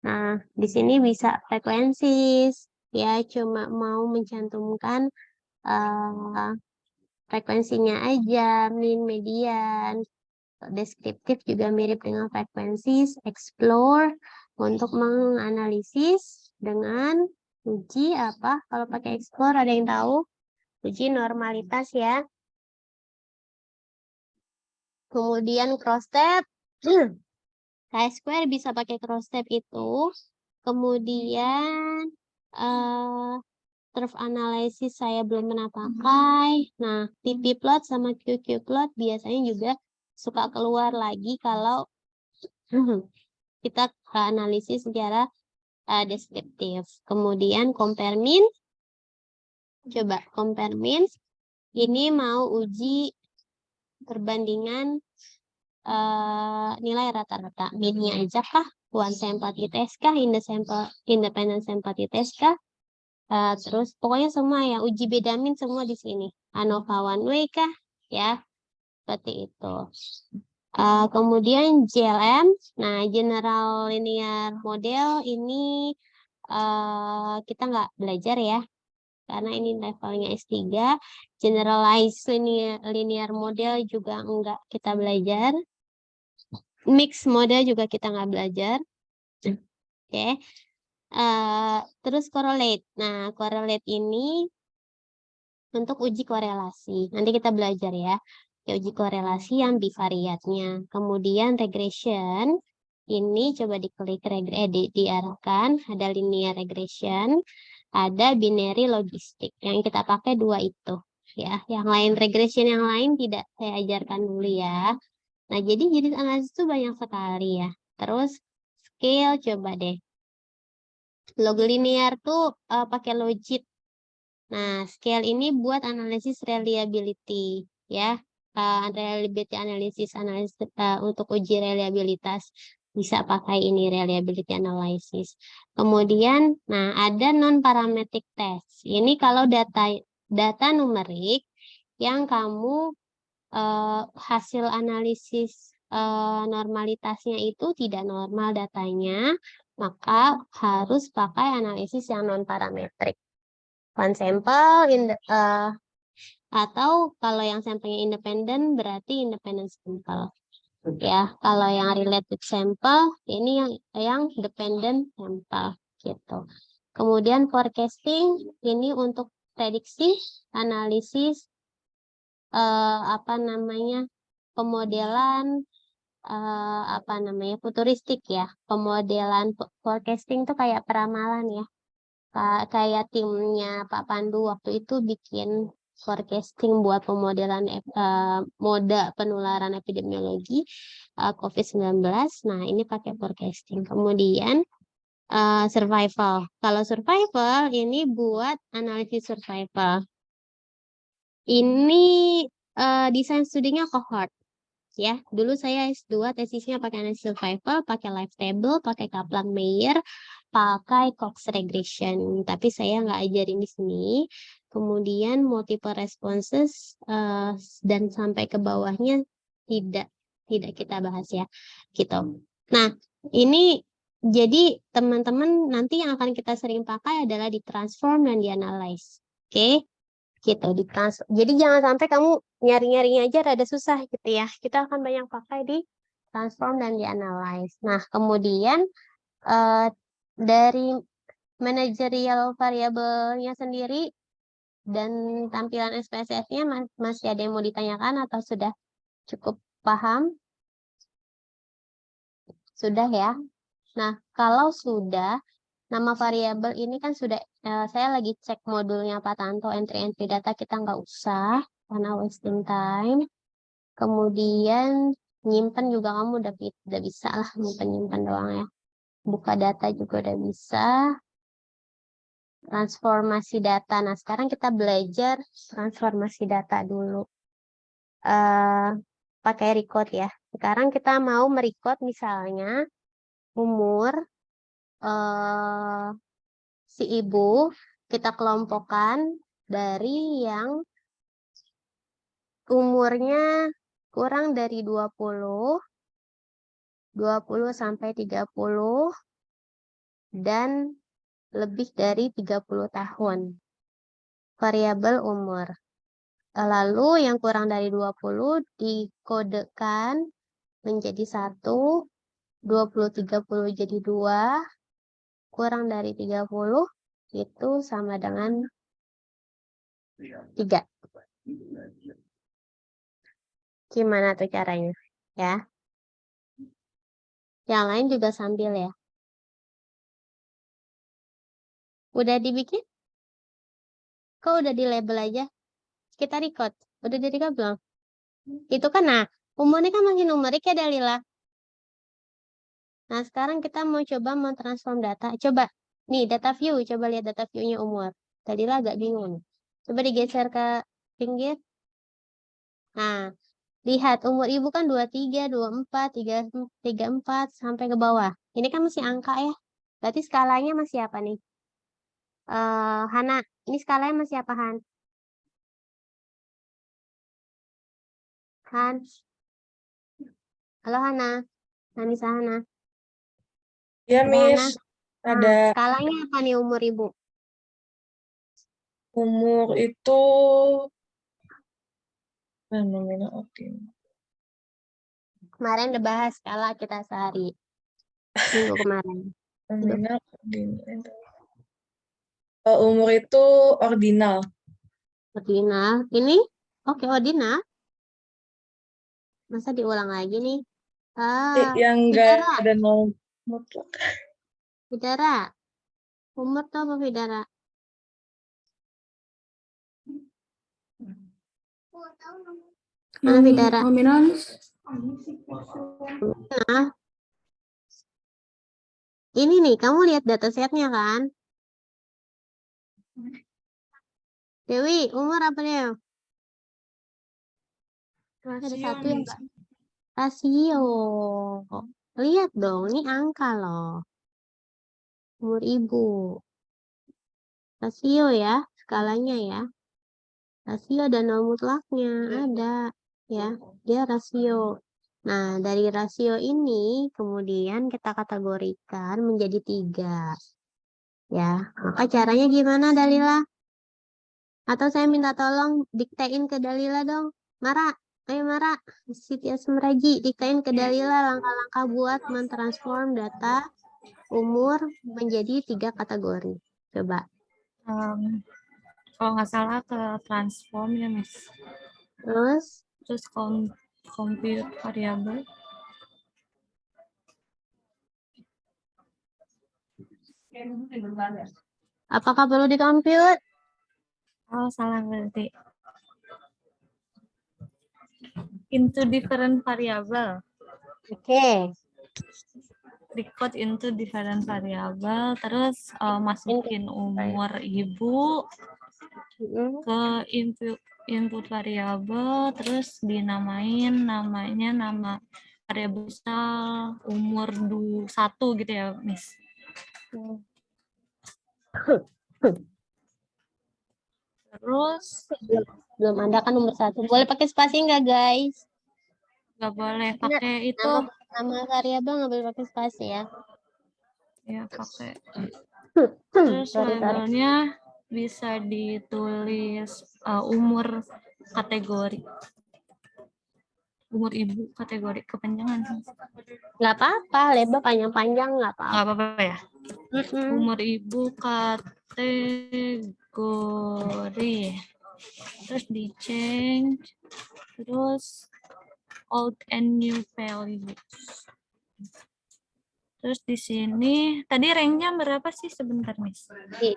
Nah, di sini bisa frekuensis ya, cuma mau mencantumkan frekuensinya aja, mean, median. Deskriptif juga mirip dengan frekuensis, explore untuk menganalisis dengan uji apa? Kalau pakai explore ada yang tahu? Uji normalitas ya. Kemudian cross step, chi-square bisa pakai cross step itu. Kemudian curve analysis saya belum pernah pakai. Nah, PP plot sama QQ plot biasanya juga suka keluar lagi kalau kita analisis secara deskriptif. Kemudian compare mean. Coba compare mean. Ini mau uji perbandingan nilai rata-rata. Mean-nya aja kah? One sample t-test kah? Independent sample t-test kah? Terus pokoknya semua ya, uji beda mean semua di sini. ANOVA one way kah? Ya. Seperti itu. Kemudian GLM, nah General Linear Model ini kita nggak belajar ya, karena ini levelnya S3. Generalized Linear Model juga nggak kita belajar. Mixed Model juga kita nggak belajar. Oke. Terus correlate. Nah, correlate ini untuk uji korelasi. Nanti kita belajar ya. Uji korelasi yang bivariatnya. Kemudian regression, ini coba diklik diarahkan, ada linear regression, ada binary logistik. Yang kita pakai dua itu ya. Yang lain regression yang lain tidak saya ajarkan dulu ya. Nah, jadi jenis analisis itu banyak sekali ya. Terus scale coba deh. Log linear tuh pakai logit. Nah, scale ini buat analisis reliability ya. Reliability analysis untuk uji reliabilitas bisa pakai ini reliability analysis. Kemudian, nah ada non parametric test. Ini kalau data numerik yang kamu hasil analisis normalitasnya itu tidak normal datanya, maka harus pakai analisis yang non parametrik. One sample Atau kalau yang sampelnya independen berarti independent sample. Ya, kalau yang related sample ini yang dependent sample gitu. Kemudian forecasting ini untuk prediksi, analisis, pemodelan, futuristik ya. Pemodelan forecasting itu kayak peramalan ya. Kayak timnya Pak Pandu waktu itu bikin forecasting buat pemodelan moda penularan epidemiologi COVID-19. Nah, ini pakai forecasting. Kemudian survival. Kalau survival ini buat analisis survival. Ini desain studinya cohort. Ya, dulu saya S2 tesisnya pakai analisis survival, pakai life table, pakai Kaplan-Meier, pakai Cox regression. Tapi saya nggak ajarin di sini. Kemudian multiple responses dan sampai ke bawahnya tidak kita bahas ya, gitu. Nah, ini jadi teman-teman nanti yang akan kita sering pakai adalah di transform dan di analyze. Oke? Gitu di transform. Jadi jangan sampai kamu nyari-nyarinya aja rada susah gitu ya. Kita akan banyak pakai di transform dan di analyze. Nah, kemudian dari managerial variabelnya sendiri dan tampilan SPSS-nya masih ada yang mau ditanyakan atau sudah cukup paham? Sudah ya? Nah, kalau sudah, nama variabel ini kan sudah, saya lagi cek modulnya Pak Tanto, entry data kita nggak usah, karena wasting time. Kemudian nyimpen juga kamu udah bisa lah, nyimpen doang ya. Buka data juga udah bisa. Transformasi data. Nah, sekarang kita belajar transformasi data dulu. Pakai record ya. Sekarang kita mau merecord misalnya umur si ibu, kita kelompokkan dari yang umurnya kurang dari 20 sampai 30, dan lebih dari 30 tahun. Variabel umur. Lalu yang kurang dari 20 dikodekan menjadi 1, 20, 30 jadi 2, kurang dari 30 itu sama dengan 3. Gimana tuh caranya? Ya. Yang lain juga sambil ya. Udah dibikin? Kok udah di label aja? Kita record. Udah di record belum? Itu kan, nah, umurnya kan masih numerik ya Dalila. Nah, sekarang kita mau coba transform data. Coba, nih data view. Coba lihat data view-nya umur. Dalila agak bingung. Coba digeser ke pinggir. Nah, lihat umur ibu kan 23, 24, 34, sampai ke bawah. Ini kan masih angka ya. Berarti skalanya masih apa nih? Hana, ini skalanya masih apa, Han? Han? Halo, Hana. Nanisa Hana. Ya, Ada Hana? Miss. Nah, Ada skalanya apa nih umur ibu? umur itu nominal optimal. Kemarin udah bahas skala kita sehari. Minggu kemarin. Nominal ordinal. Umur itu ordinal. Ordinal. Ini? Oke, ordinal. Masa diulang lagi nih? Yang enggak Bidara. ada nol mutlak. Bidara. Umur tuh apa bidara? Mana bidara? Nominal. Nah, ini nih, kamu lihat datasetnya kan? Dewi, umur apa dia? Ada satu yang enggak. Rasio. Lihat dong, ini angka loh. Umur ibu. Rasio ya, skalanya ya. Rasio dan nol mutlaknya ada ya, dia rasio. Nah, dari rasio ini kemudian kita kategorikan menjadi 3. Ya, maka caranya gimana Dalila? Atau saya minta tolong diktein ke Dalila dong. Mara, ayo Mara, Siti Asmaraji, diktein ke Dalila langkah-langkah buat mentransform data umur menjadi 3 kategori. Coba. Kalau nggak salah ke transform ya, Miss. Terus Compute variabel. apakah perlu dikomput? Oh, salah berarti. Into different variable. Oke. Record into different variable. Terus masukin umur ibu ke input variabel. Terus dinamain namanya nama variabel misal umur 1 gitu ya, Miss. Terus Belum ada kan nomor 1. Boleh pakai spasi nggak, guys? nggak boleh pakai itu. Nama variabel nggak boleh pakai spasi ya. Ya, pakai. Terus labelnya bisa ditulis umur kategori. Umur ibu kategori kepanjangan. Nggak apa-apa, label panjang-panjang nggak apa-apa. Nggak apa-apa ya. Umur ibu kategori. Terus di change. Terus old and new values. Terus di sini tadi range-nya berapa sih sebentar, Miss? Di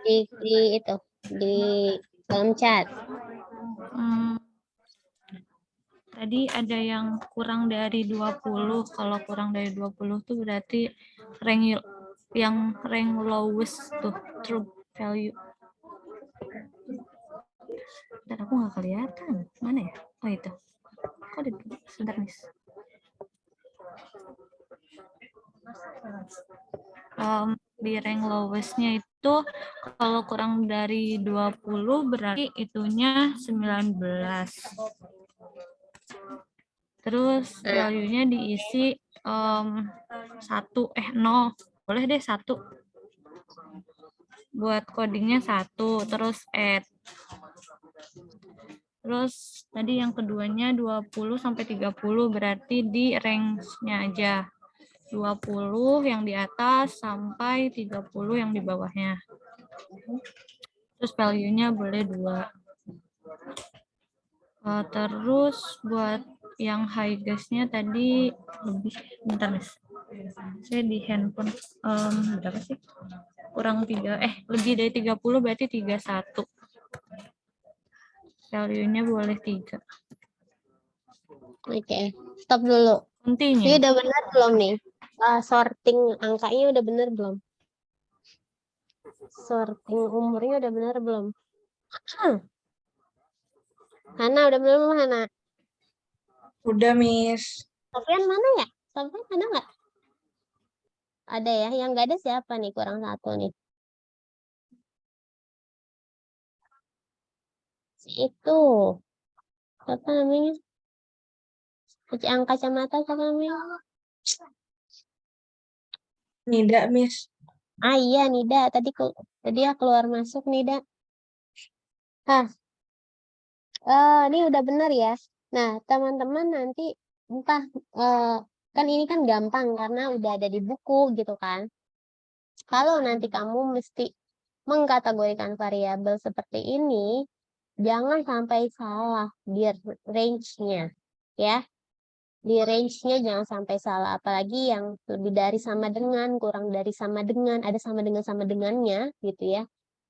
itu di dalam chat. Tadi ada yang kurang dari 20. Kalau kurang dari 20 tuh berarti rank yang rank lowest tuh true value. Dan aku nggak kelihatan. Mana ya? Oh itu. Kok ada? Sebentar, Miss. Di rank lowest-nya itu kalau kurang dari 20 berarti itunya 19. Terus value-nya diisi 0. Boleh deh 1. Buat codingnya 1, terus add. Terus tadi yang keduanya 20 sampai 30 berarti di range-nya aja. 20 yang di atas sampai 30 yang di bawahnya. Terus value-nya boleh 2. Terus buat yang high gas-nya tadi lebih, bentar, Miss. Saya di handphone berapa sih? Kurang 3, lebih dari 30 berarti 31. Value-nya boleh 3. Oke, stop dulu. Continue. Ini udah benar belum nih? Sorting angkanya udah benar belum? Sorting umurnya udah benar belum? Hana udah benar belum, Hana? Udah, Miss. Sofian mana ya? Sofian ada nggak? Ada ya. Yang nggak ada siapa nih? Kurang 1 nih. Itu. Apa namanya? Yang kacamata siapa namanya? Nida, Miss. Iya, Nida. Tadi ya keluar masuk, Nida. Ini udah benar ya. Nah, teman-teman nanti entah kan ini kan gampang karena udah ada di buku gitu kan. Kalau nanti kamu mesti mengkategorikan variabel seperti ini, jangan sampai salah di range-nya ya. Di range-nya jangan sampai salah, apalagi yang lebih dari sama dengan, kurang dari sama dengan, ada sama dengannya gitu ya.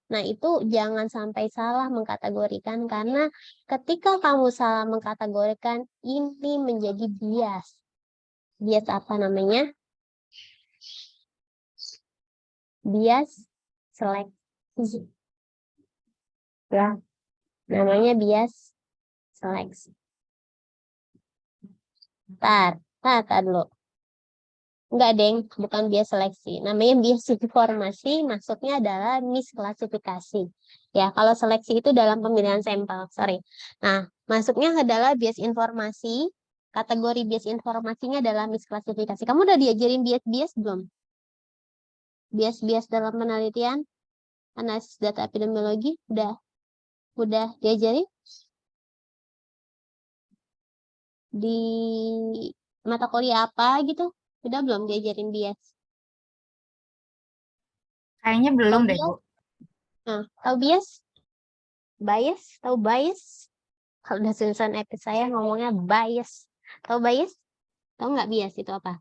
Nah, itu jangan sampai salah mengkategorikan karena ketika kamu salah mengkategorikan ini menjadi bias. Bias apa namanya? Bias seleksi. Ya. Namanya bias seleksi. Tar dulu. Enggak, Deng, bukan bias seleksi. Namanya bias informasi, maksudnya adalah misklasifikasi. Ya, kalau seleksi itu dalam pemilihan sampel, sorry. Nah, masuknya adalah bias informasi, kategori bias informasinya adalah misklasifikasi. Kamu udah diajarin bias-bias belum? Bias-bias dalam penelitian, analisis data epidemiologi, udah? Udah diajari di mata kuliah apa gitu? Udah belum diajarin bias? Kayaknya belum Tahu deh, bias? Bu. Nah, tahu bias? Bias? Tahu bias? Kalau udah susunan episode saya ngomongnya bias. Tahu bias? Tahu nggak bias itu apa?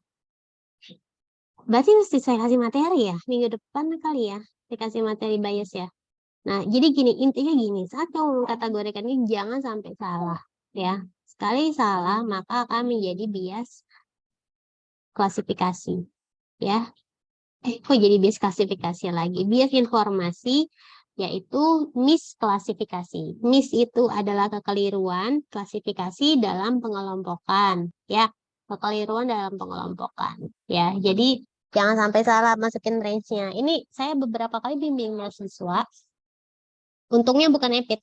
Berarti mesti saya kasih materi ya, minggu depan kali ya, dikasih materi bias ya. Nah, jadi gini, intinya gini, saat kamu mengkategorikan ini jangan sampai salah, ya. Sekali salah, maka akan menjadi bias klasifikasi, ya. Kok jadi bias klasifikasi lagi? Bias informasi, yaitu misklasifikasi. Mis itu adalah kekeliruan klasifikasi dalam pengelompokan, ya. Kekeliruan dalam pengelompokan, ya. Jadi, jangan sampai salah masukin range-nya. Ini saya beberapa kali bimbing mahasiswa. Untungnya bukan EPIT.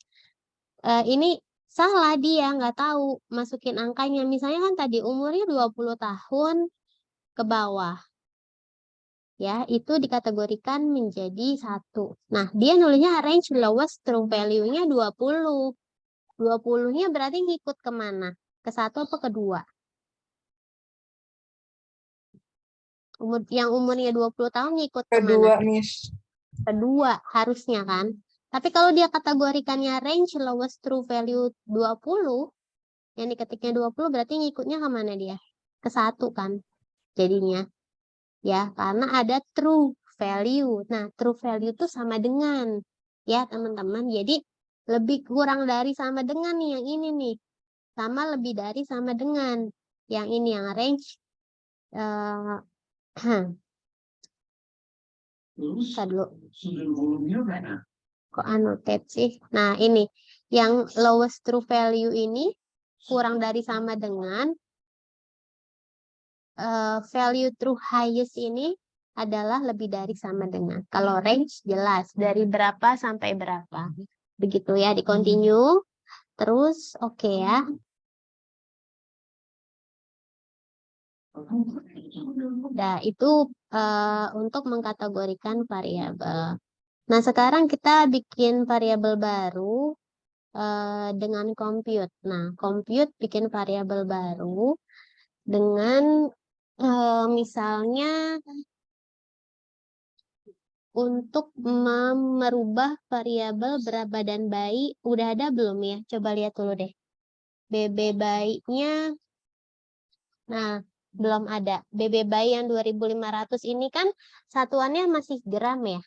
Ini salah dia, nggak tahu masukin angkanya. Misalnya kan tadi umurnya 20 tahun ke bawah. Ya, itu dikategorikan menjadi 1. Nah, dia nulisnya range lowest true value-nya 20. 20-nya berarti ngikut kemana? Ke 1 apa ke 2? Yang umurnya 20 tahun ngikut kemana? Kedua, Miss. Kedua harusnya kan. Tapi kalau dia kategorikannya range lowest true value 20, yang diketiknya 20 berarti ngikutnya kemana dia? Ke 1 kan jadinya. Ya, karena ada true value. Nah, true value itu sama dengan, ya teman-teman. Jadi, lebih kurang dari sama dengan nih yang ini nih. Sama lebih dari sama dengan. Yang ini yang range. Dulu. Kok annotate sih? Nah, ini. Yang lowest true value ini kurang dari sama dengan value true highest ini adalah lebih dari sama dengan. Kalau range jelas dari berapa sampai berapa. Begitu ya, di continue. Terus oke ya. Nah, itu untuk mengkategorikan variabel. Nah, sekarang kita bikin variabel baru dengan compute. Nah, compute bikin variabel baru dengan misalnya untuk merubah variabel berat badan bayi udah ada belum ya? Coba lihat dulu deh. BB bayinya, nah belum ada. BB bayi yang 2500 ini kan satuannya masih gram ya?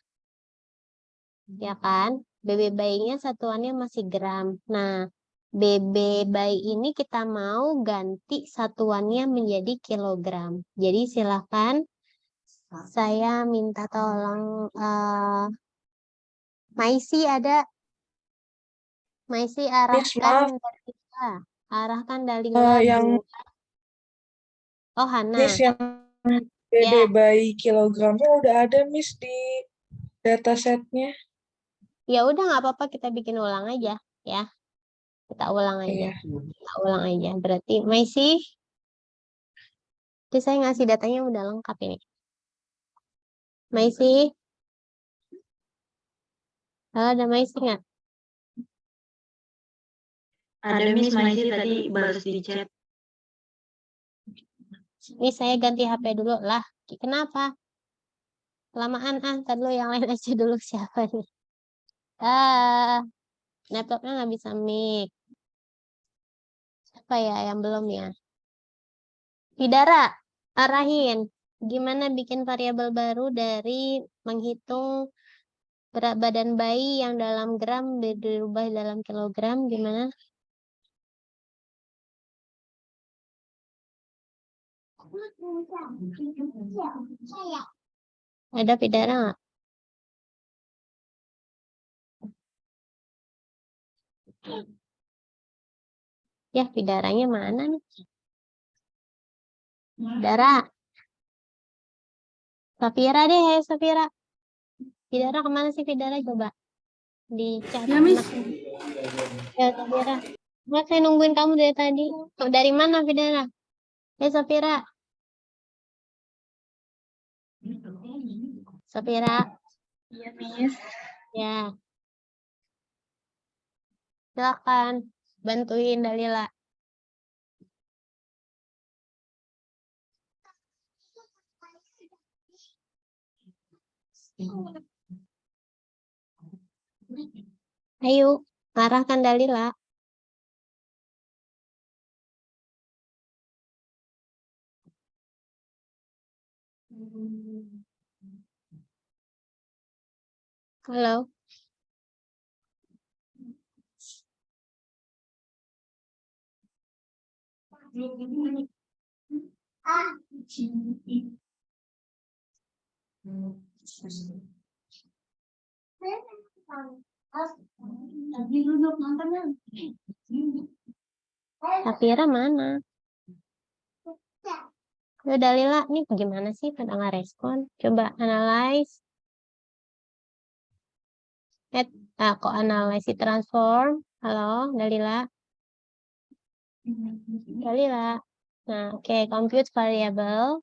Ya kan? BB bayinya satuannya masih gram. Nah, BB bayi ini kita mau ganti satuannya menjadi kilogram. Jadi silakan saya minta tolong Maisi ada. Maisi Miss, arahkan maaf. arahkan Dalila Yang Oh, Hana. Miss yang BB Ya. bayi kilogramnya udah ada Miss di datasetnya. Ya udah nggak apa-apa kita bikin ulang aja ya. Kita ulang aja. Iya. Kita ulang aja. Berarti Maisi. Jadi saya ngasih datanya udah lengkap ini. Maisi. Ada Maisi nggak? Ada Miss Maisi tadi balas di chat. Ini saya ganti HP dulu lah. Kenapa? Kelamaan ntar dulu yang lain aja dulu siapa nih? Laptopnya nggak bisa mic. Siapa ya yang belum ya? Hidara, arahin. Gimana bikin variabel baru dari menghitung berat badan bayi yang dalam gram dirubah dalam kilogram, gimana? Ada Hidara nggak? Ya, Hidaranya mana nih? Hidara. Safira deh, hey Safira. Hidara kemana sih Hidara? Coba di chat. Ya, Miss. Ya, Safira. Mas, saya nungguin kamu dari tadi. Dari mana, Hidara? Safira. Safira. Iya, Miss. Ya. Silakan bantuin Dalila. Ayo, arahkan Dalila. Halo. Safira mana? Udah Dalila, nih gimana sih pada nggak respon? Coba analyze. Kok analisis transform? Halo, Dalila. Dalila. Nah, oke, compute variable.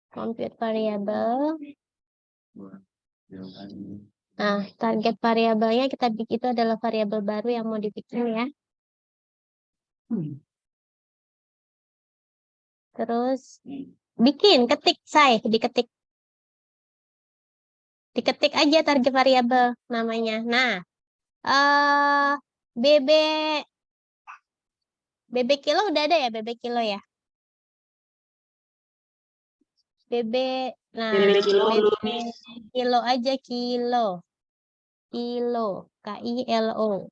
Compute variable. Nah, target variabelnya kita bikin itu adalah variabel baru yang mau dibikin ya. Terus bikin, ketik, diketik. Diketik aja target variabel namanya. Nah, BB kilo udah ada ya, BB kilo ya. Nah, BB kilo BB belum, Miss. kilo aja kilo. Kilo, KILO.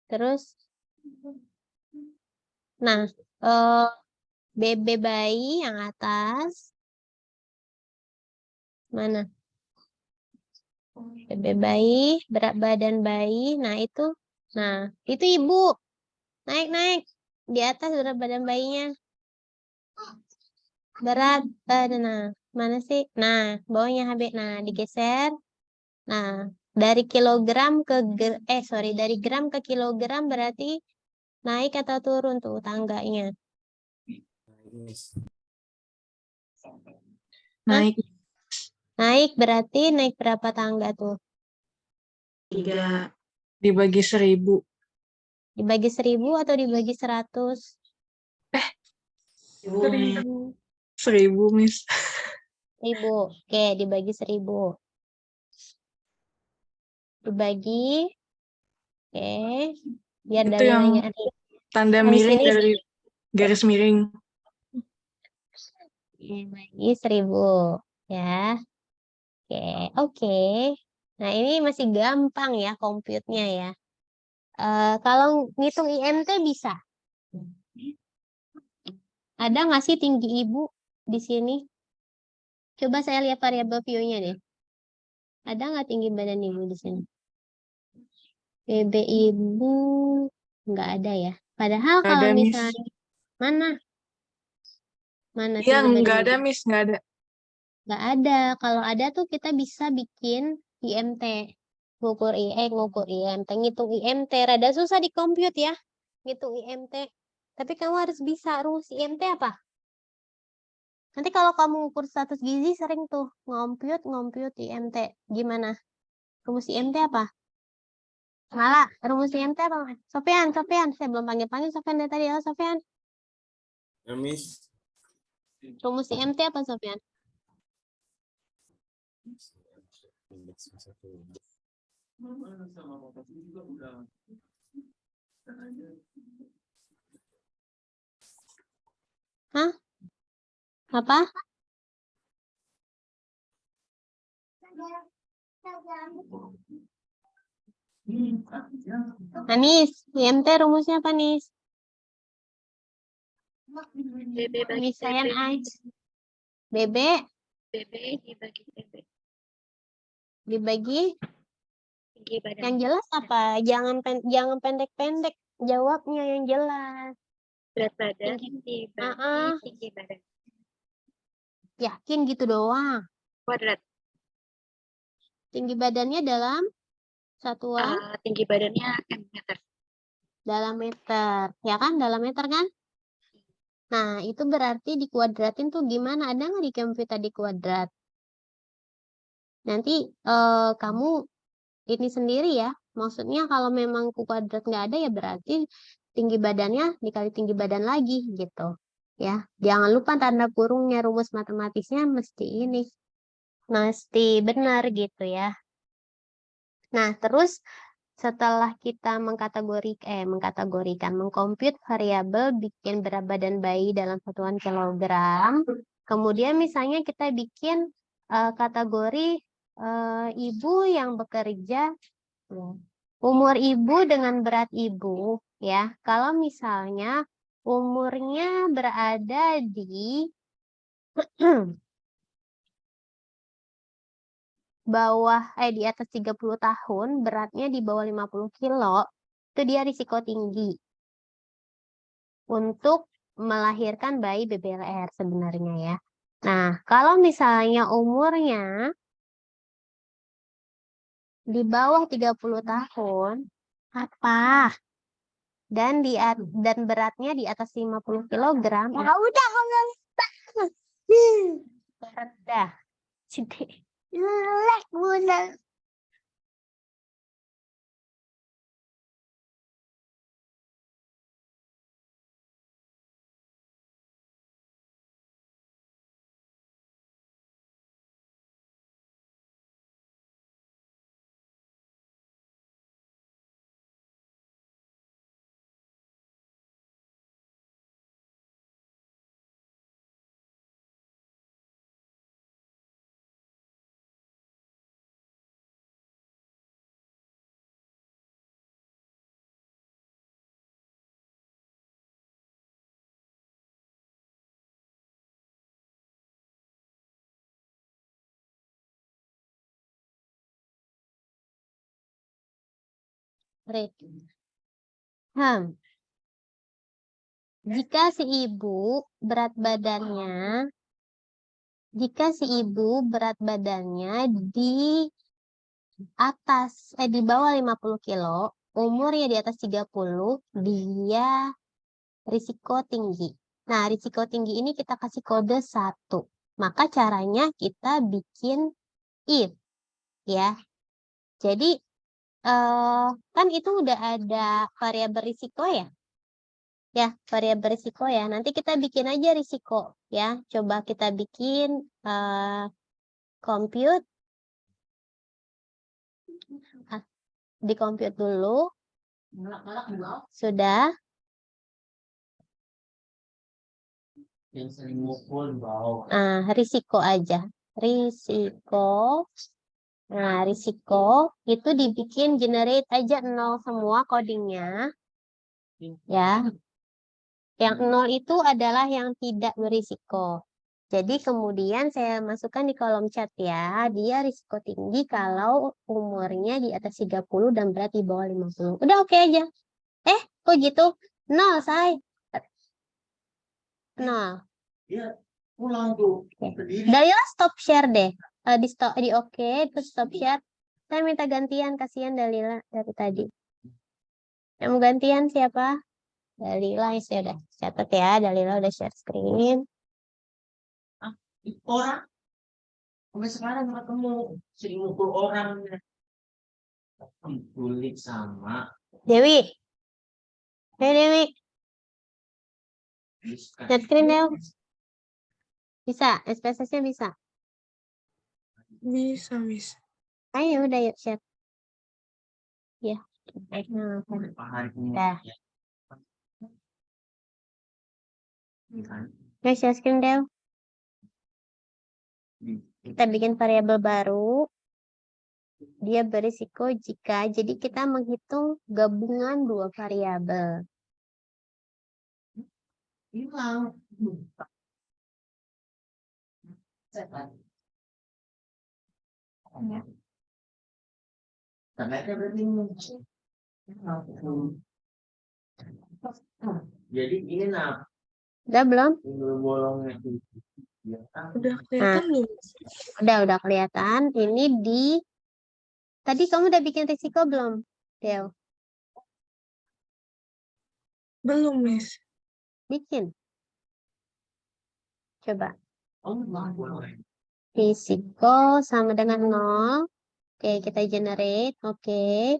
Terus, nah, BB bayi yang atas. Mana? BB bayi, berat badan bayi. Nah, itu ibu. Naik. Di atas berat badan bayinya. Berat badan. Nah, mana sih? Nah, bawahnya HB. Nah, digeser. Nah, dari kilogram ke dari gram ke kilogram berarti naik atau turun tuh tangganya? Naik Naik berarti naik berapa tangga tuh? 3. Dibagi 1000. Dibagi 1000 atau dibagi 100? 1000, Miss. 1000. Oke, dibagi 1000. Dibagi. Oke. Biar Itu dari yang tanda Habis miring ini dari garis miring. bagi 1000 ya. Oke. Nah, ini masih gampang ya compute-nya ya. Kalau ngitung IMT bisa. Ada nggak sih tinggi ibu di sini? Coba saya lihat variabel view-nya deh. Ada nggak tinggi badan ibu di sini? BB ibu nggak ada ya. Padahal Nggak kalau ada, Miss. misalnya mana? Mana Iya, tinggi badan nggak ada, ibu? Miss. Nggak ada. Nggak ada. Kalau ada tuh kita bisa bikin IMT. Ngukur IMT, ngitung IMT. Rada susah di compute ya. Ngitung IMT. Tapi kamu harus bisa. Rumus IMT apa? Nanti kalau kamu ukur status gizi sering tuh ngompute IMT. Gimana? Rumus IMT apa? Malah, rumus IMT apa? Sofian. Saya belum panggil Sofian dari tadi. Halo, Sofian. Ya, Miss. Rumus IMT apa, Sofian? Hah? Apa? Anis, IMT rumusnya apa, Nis? Misalnya BB dibagi TB. dibagi Tinggi badan. yang jelas apa? Jangan pendek-pendek. Jawabnya yang jelas. Berat badan Tinggi. dibagi tinggi badan. Yakin gitu doang. Kuadrat. Tinggi badannya dalam satuan Tinggi badannya meter. dalam meter. Ya kan? Dalam meter kan? Nah, itu berarti dikuadratin tuh gimana? Ada nggak di komputer di kuadrat? Nanti kamu ini sendiri ya. Maksudnya kalau memang kuadrat nggak ada ya berarti tinggi badannya dikali tinggi badan lagi gitu. Ya, jangan lupa tanda kurungnya, rumus matematisnya mesti ini. Mesti benar gitu ya. Nah, terus setelah kita mengkategorikan, mengkomput variabel bikin berat badan bayi dalam satuan kilogram, kemudian misalnya kita bikin kategori ibu yang bekerja, umur ibu dengan berat ibu, ya. Kalau misalnya umurnya berada di di atas 30 tahun, beratnya di bawah 50 kilo, itu dia risiko tinggi untuk melahirkan bayi BBLR sebenarnya ya. Nah, kalau misalnya umurnya di bawah 30 tahun, apa? Dan beratnya di atas 50 kilogram, udah rendah. Jelek bunda. Jika si ibu berat badannya di bawah 50 kilo, umurnya di atas 30, dia risiko tinggi. Nah, risiko tinggi ini kita kasih kode 1. Maka caranya kita bikin if, ya. Jadi, kan itu udah ada variabel risiko ya. Ya, variabel risiko ya. Nanti kita bikin aja risiko ya. Coba kita bikin compute. Di compute dulu. Sudah. Risiko aja. Risiko. Nah, risiko itu dibikin generate aja 0 semua codingnya. Ya. Yang 0 itu adalah yang tidak berisiko. Jadi kemudian saya masukkan di kolom chat ya. Dia risiko tinggi kalau umurnya di atas 30 dan berat di bawah 50. Udah oke aja. Kok gitu? 0, say. 0. Iya, pulang tuh. Dalila stop share deh. Di oke, terus stop share. Saya minta gantian, kasihan Dalila dari tadi. Yang mau gantian siapa? Dalila, ya sudah catat ya. Dalila udah share screen. Orang sampai sekarang ketemu sering mukul orang. Kulit sama. Dewi. Dewi. Share screen deh. Bisa, SPSS-nya bisa. Bisa, Miss. Ayo udah yuk share. Ya. Dah. Oke, share screen deh. Kita bikin variabel baru. Dia berisiko jika, jadi kita menghitung gabungan 2 variabel. Hilang. Jadi ini Udah belum? bolongnya. Udah kelihatan belum? Udah kelihatan. Ini tadi kamu udah bikin risiko belum, Del? Belum, Miss. Bikin. Coba. Oh, boleh. Risiko sama dengan 0. Oke, kita generate. Oke.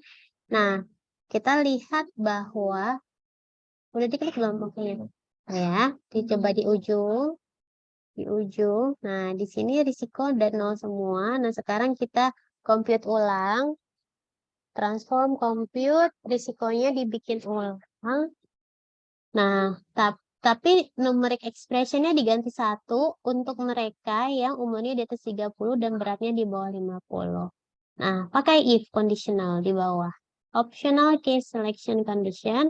Nah, kita lihat bahwa udah diklik belum pokoknya. Ya, dicoba di ujung. Di ujung. Nah, di sini risiko dan 0 semua. Nah, sekarang kita compute ulang. Transform compute, risikonya dibikin ulang. Nah, tapi numeric expression-nya diganti 1 untuk mereka yang umurnya di atas 30 dan beratnya di bawah 50. Nah, pakai if conditional di bawah. Optional case selection condition.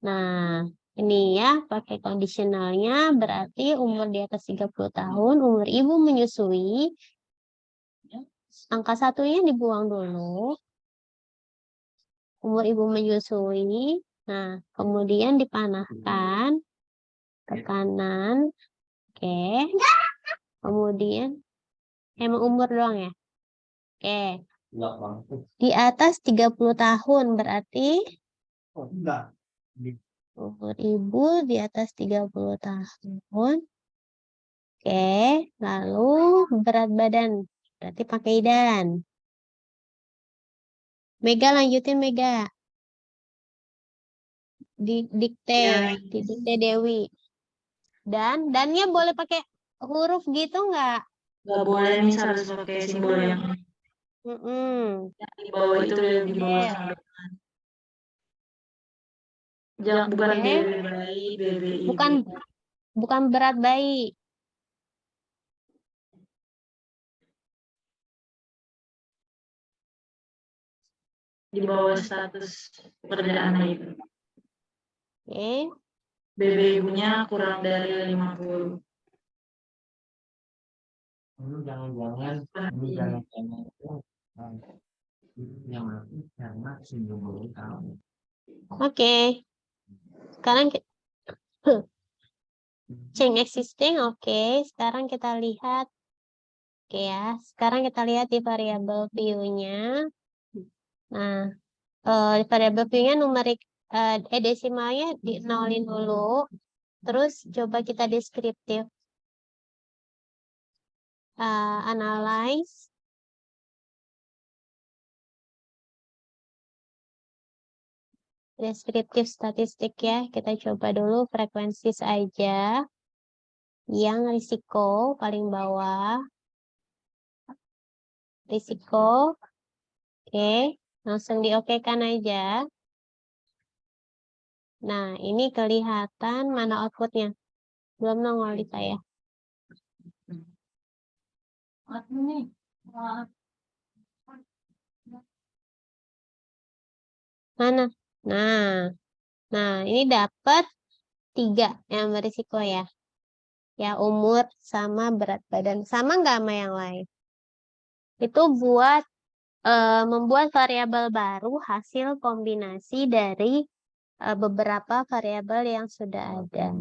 Nah, ini ya, pakai conditionalnya berarti umur di atas 30 tahun, umur ibu menyusui. Angka 1-nya dibuang dulu. Umur ibu menyusui. Nah, kemudian dipanahkan ke kanan. Oke. Kemudian emang umur doang ya? Oke. Enggak, Bang. Di atas 30 tahun berarti Oh, enggak. umur ibu di atas 30 tahun. Oke, lalu berat badan. Berarti pakai dan. Mega lanjutin Mega. Didikte Dewi. Dannya boleh pakai huruf gitu nggak? Nggak boleh Miss, harus pakai simbol yang di bawah itu, di bawah sama dengan. Jangan, bukan Oke. BB bayi, BBI. Bukan berat bayi. Di bawah status pekerjaan itu. Oke. BB ibunya kurang dari 50. Jangan-jangan yang mati karena simbol kamu. Oke. Sekarang change existing. Oke. Sekarang kita lihat. Oke ya. Sekarang kita lihat di variable view-nya. Nah, variable view-nya numerik desimalnya di nolin dulu. Terus coba kita deskriptif. Analyze. Deskriptif statistik ya. Kita coba dulu frekuensi aja. Yang risiko paling bawah. Risiko. Oke. Langsung diokekan aja. Nah, ini kelihatan mana outputnya. Belum nongol di saya. Mana? Nah, ini dapat 3 yang berisiko ya. Ya, umur sama berat badan. Sama nggak sama yang lain? Itu buat membuat variabel baru hasil kombinasi dari beberapa variabel yang sudah ada.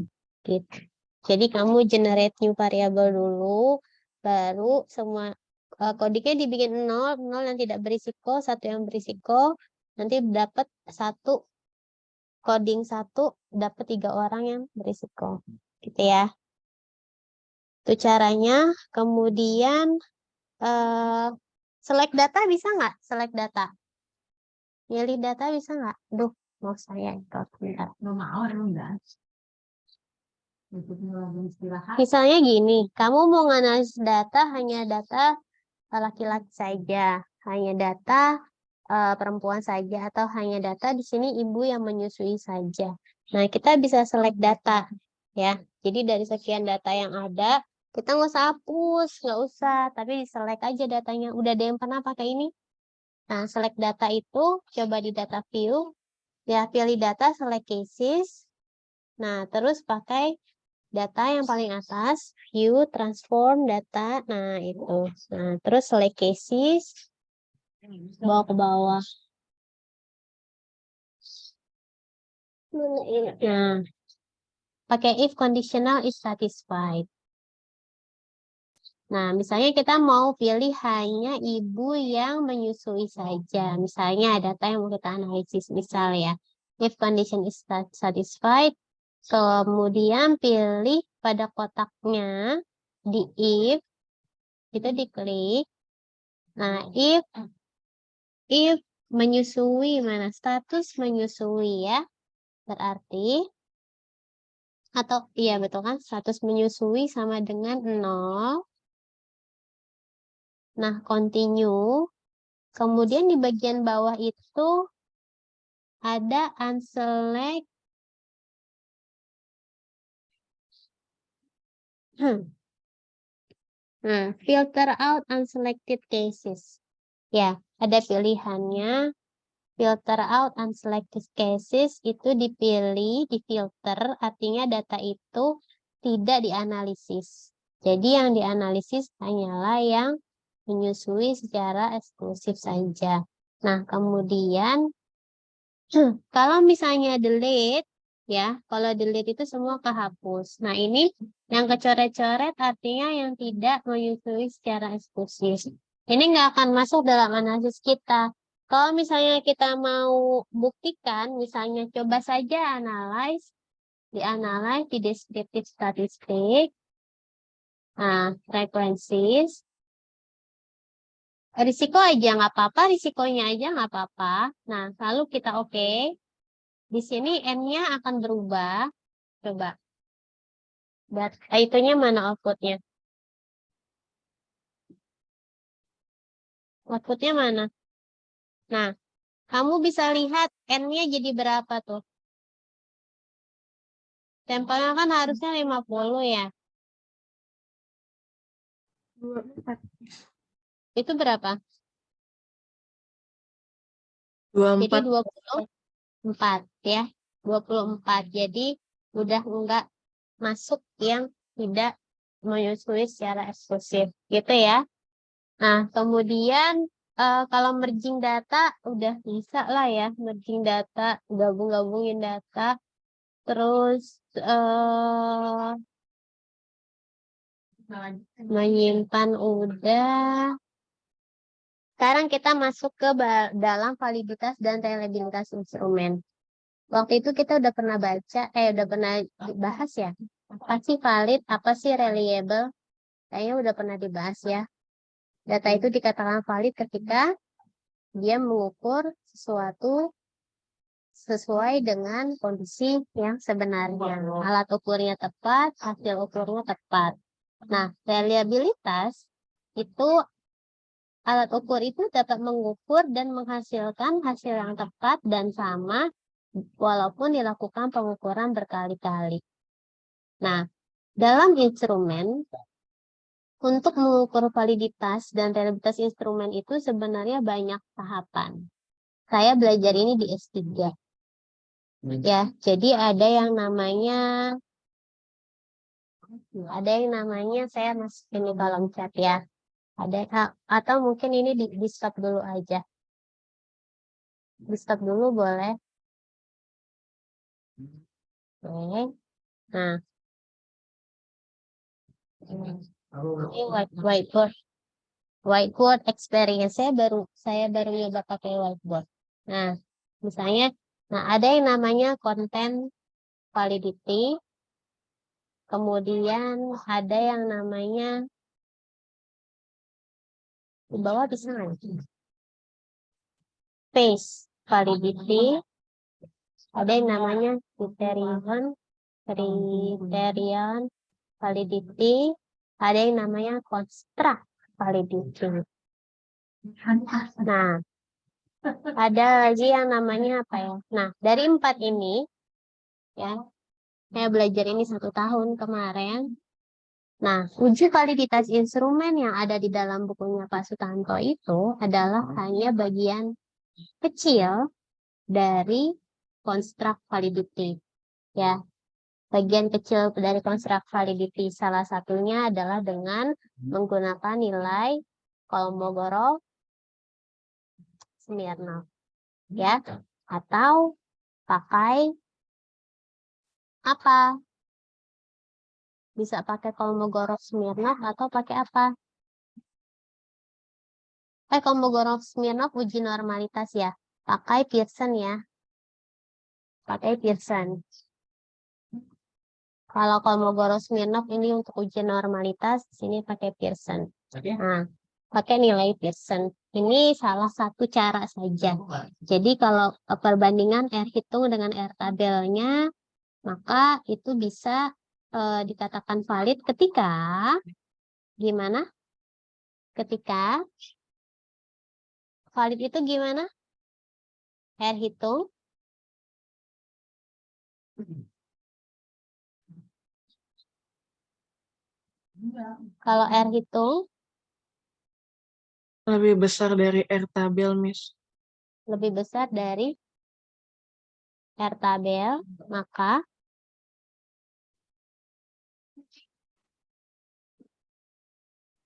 Gitu. Jadi kamu generate new variabel dulu, baru semua kodiknya dibikin 0 yang tidak berisiko, 1 yang berisiko, nanti dapat 1 coding 1 dapat 3 orang yang berisiko. Gitu ya. Itu caranya. Kemudian select data bisa nggak? Select data. Milih data bisa nggak? Duh, mau saya ikut. Bentar. Misalnya gini, kamu mau nganalisis data hanya data laki-laki saja, hanya data perempuan saja, atau hanya data di sini ibu yang menyusui saja. Nah, kita bisa select data ya. Jadi dari sekian data yang ada, kita nggak usah hapus, nggak usah, tapi di-select aja datanya. Udah ada yang pernah pakai ini? Nah, select data itu, coba di data view, ya pilih data, select cases. Nah, terus pakai data yang paling atas, view, transform, data. Nah, itu. Nah, terus select cases, bawa ke bawah. Nah, pakai if conditional is satisfied. Nah, misalnya kita mau pilih hanya ibu yang menyusui saja. Misalnya data yang mau kita analisis. Misal ya, if condition is satisfied, kemudian pilih pada kotaknya di if itu diklik. Nah, if menyusui mana status menyusui ya. Berarti atau iya betul kan status menyusui sama dengan 0. Nah, continue. Kemudian di bagian bawah itu ada unselect. Filter out unselected cases. Ya, ada pilihannya. Filter out unselected cases itu dipilih, difilter, artinya data itu tidak dianalisis. Jadi yang dianalisis hanyalah yang menyusui secara eksklusif saja. Nah, kemudian kalau misalnya delete, ya, kalau delete itu semua kehapus. Nah, ini yang kecoret-coret artinya yang tidak menyusui secara eksklusif. Ini nggak akan masuk dalam analisis kita. Kalau misalnya kita mau buktikan, misalnya coba saja dianalyze di descriptive statistik, nah, references, risiko aja nggak apa-apa, risikonya aja nggak apa-apa. Nah, lalu kita oke. Di sini N-nya akan berubah. Coba. Itunya mana outputnya? Outputnya mana? Nah, kamu bisa lihat N-nya jadi berapa tuh? Sampelnya kan harusnya 50 ya. 24. Itu berapa? 24. Jadi 24 ya. 24. Jadi udah enggak masuk yang tidak menyusui secara eksklusif. Gitu ya. Nah, kemudian kalau merging data udah bisa lah ya. Merging data, gabung-gabungin data. Terus menyimpan udah. Sekarang kita masuk ke dalam validitas dan reliabilitas instrumen. Waktu itu kita udah pernah udah pernah bahas ya. Apa sih valid, apa sih reliable? Kayaknya udah pernah dibahas ya. Data itu dikatakan valid ketika dia mengukur sesuatu sesuai dengan kondisi yang sebenarnya. Alat ukurnya tepat, hasil ukurnya tepat. Nah, reliabilitas itu alat ukur itu dapat mengukur dan menghasilkan hasil yang tepat dan sama walaupun dilakukan pengukuran berkali-kali. Nah, dalam instrumen, untuk mengukur validitas dan reliabilitas instrumen itu sebenarnya banyak tahapan. Saya belajar ini di S3. Ya, jadi ada yang namanya saya masukin di kolom chat ya. Ada atau mungkin ini di stop dulu aja. Di stop dulu boleh. Oke. Nah. Ini whiteboard experience saya baru nyoba pakai whiteboard. Nah, misalnya ada yang namanya content validity. Kemudian ada yang namanya di bawah bisa nggak? Phase validity. Ada yang namanya criterion validity. Ada yang namanya construct validity. Nah, ada lagi yang namanya apa ya? Nah, dari 4 ini, ya, saya belajar ini 1 tahun kemarin. Nah, uji validitas instrumen yang ada di dalam bukunya Pak Sutanto itu adalah hanya bagian kecil dari construct validity. Ya, bagian kecil dari construct validity salah satunya adalah dengan menggunakan nilai Kolmogorov-Smirnov, ya, atau pakai apa? Bisa pakai Kolmogorov-Smirnov atau pakai apa? Kolmogorov-Smirnov uji normalitas ya. Pakai Pearson ya. Pakai Pearson. Kalau Kolmogorov-Smirnov ini untuk ujian normalitas, di sini pakai Pearson. Nah, pakai nilai Pearson. Ini salah satu cara saja. Jadi kalau perbandingan R hitung dengan R tabelnya, maka itu bisa dikatakan valid ketika gimana? Ketika valid itu gimana? R hitung kalau R hitung Lebih besar dari R tabel, Miss. lebih besar dari R tabel, maka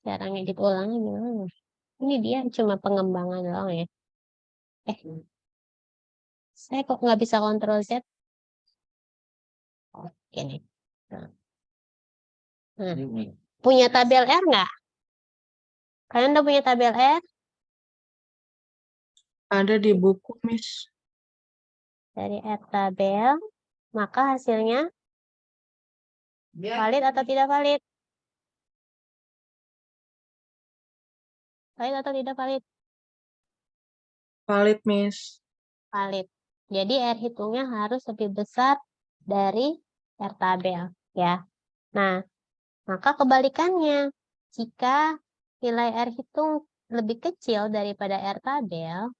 cara ngedit ulangnya gimana? Ini dia cuma pengembangan doang ya. Saya kok nggak bisa Ctrl Z? Oke nih. Nah, punya tabel R nggak? Kalian udah punya tabel R? Ada di buku, Miss. Dari R tabel, maka hasilnya valid atau tidak valid? Valid atau tidak valid? Valid, Miss. Valid. Jadi R hitungnya harus lebih besar dari R tabel, ya. Nah, maka kebalikannya, jika nilai R hitung lebih kecil daripada R tabel,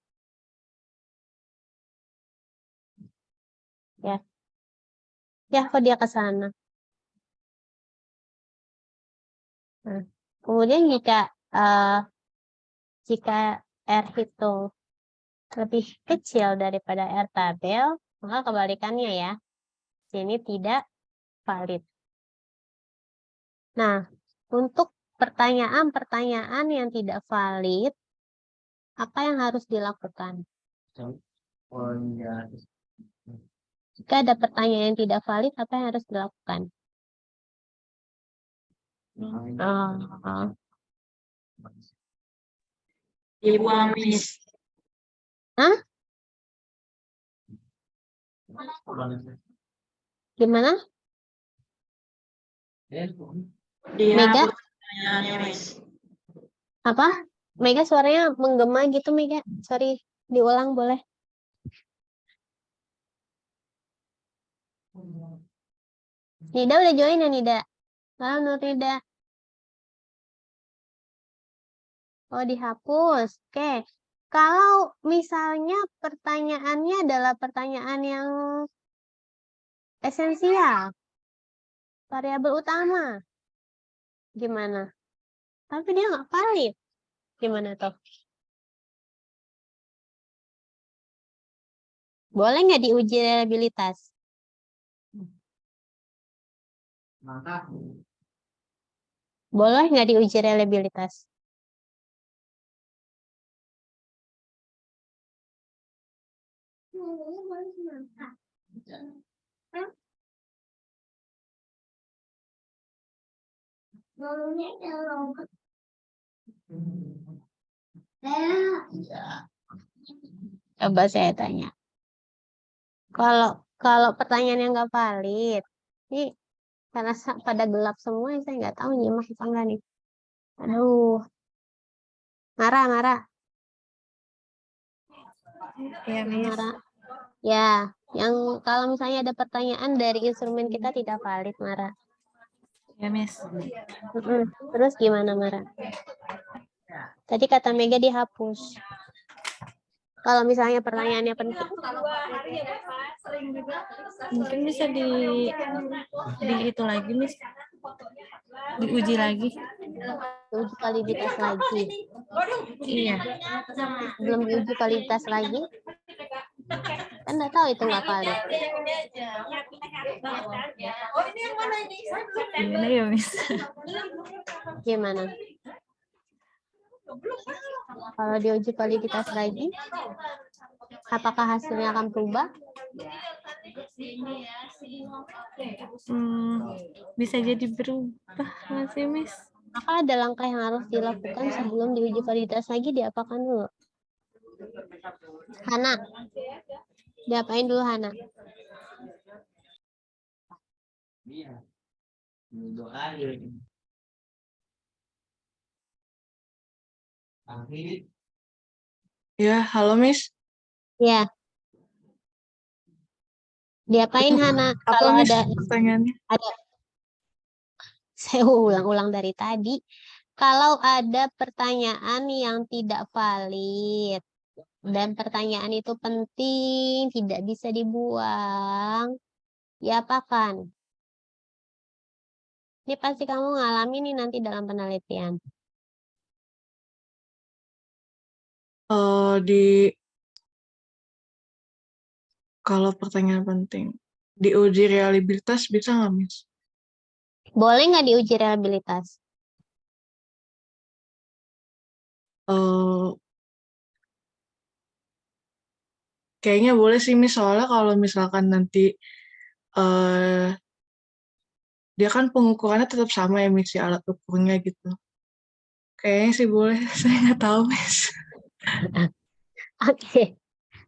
ya kok dia ke sana. Nah, kemudian jika R hitung lebih kecil daripada R tabel, maka kebalikannya ya, sini tidak valid. Nah, untuk pertanyaan-pertanyaan yang tidak valid, apa yang harus dilakukan? Jika ada pertanyaan yang tidak valid, apa yang harus dilakukan? Dibuang, Miss. Hah? Gimana? Mega? Dihapus pertanyaannya, Miss. Apa? Mega suaranya menggema gitu, Mega. Sorry, diulang boleh. Nida udah join ya, Nida? Halo, Nurida. Oh, dihapus. Oke. Kalau misalnya pertanyaannya adalah pertanyaan yang esensial, variabel utama, gimana? Tapi dia nggak valid. Gimana tuh? Boleh nggak diuji reliabilitas? Boleh nggak diuji reliabilitas? Coba saya tanya. Kalau pertanyaan yang nggak valid, ini karena pada gelap semua, saya nggak tahu nyimak apa enggak nih. Aduh, marah. Iya, Miss. Marah. Ya, yang kalau misalnya ada pertanyaan dari instrumen kita tidak valid, marah. Ya, Miss. Terus gimana, marah? Tadi kata Mega dihapus. Kalau misalnya pertanyaannya penting, Mungkin bisa di itu lagi, Miss. Diuji lagi. diuji validitas lagi. Iya. Belum diuji validitas lagi, kan nggak tahu itu nggak valid. Gimana ya, Miss? Gimana? Kalau diuji validitas lagi, apakah hasilnya akan berubah? Bisa jadi berubah nggak sih, Miss? Maka ada langkah yang harus dilakukan sebelum diuji validitas lagi, diapakan dulu? Hana, diapain dulu Hana? Doain. Akhir. Ya, halo Miss. Ya, diapain Hana? Apa Kalau Miss ada pertanyaannya? saya ulang-ulang dari tadi. Kalau ada pertanyaan yang tidak valid dan pertanyaan itu penting, tidak bisa dibuang, ya apakan? Ini pasti kamu ngalami nih nanti dalam penelitian. Kalau pertanyaan penting, diuji reliabilitas bisa nggak Miss? Boleh nggak diuji reliabilitas? Eh, Kayaknya boleh sih Miss, soalnya kalau misalkan nanti eh dia kan pengukurannya tetap sama ya Miss, ya, alat ukurnya gitu. Kayaknya sih boleh, saya nggak tahu Miss. Oke.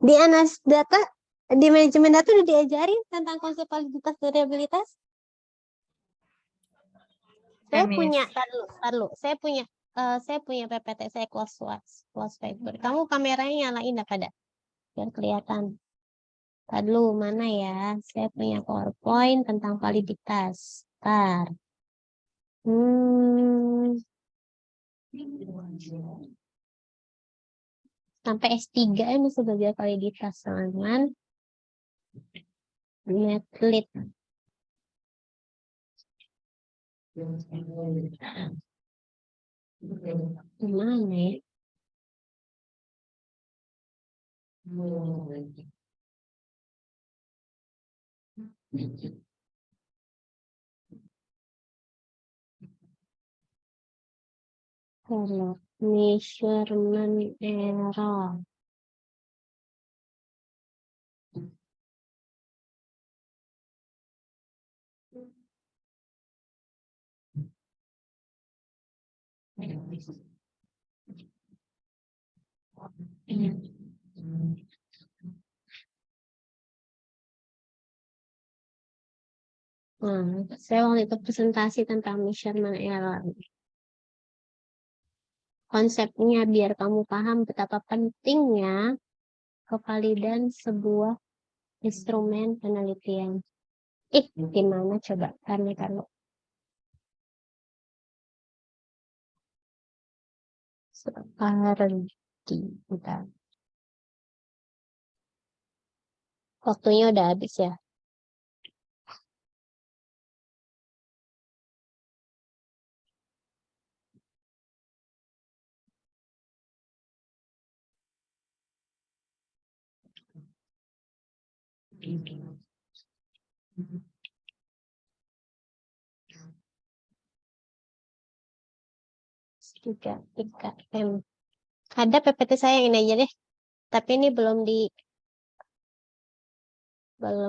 Di analisis data, di manajemen data udah diajarin tentang konsep validitas dan reliabilitas? Saya Miss. punya, tar dulu. Saya punya PPT, saya close paper. Kamu kameranya nyalain apa pada? Biar kelihatan. Tar dulu, mana ya? Saya punya PowerPoint tentang validitas. Tar. Sampai S3 ini sudah belajar validitas, teman-teman. Netlit. Gimana ya? Kalau measurement error. Saya waktu itu presentasi tentang measurement error. Konsepnya biar kamu paham betapa pentingnya kevalidan sebuah instrumen penelitian. Gimana coba? Karena kalau seperti bentar. Waktunya udah habis ya. Tiga M. Ada PPT saya yang ini aja deh. Tapi ini belum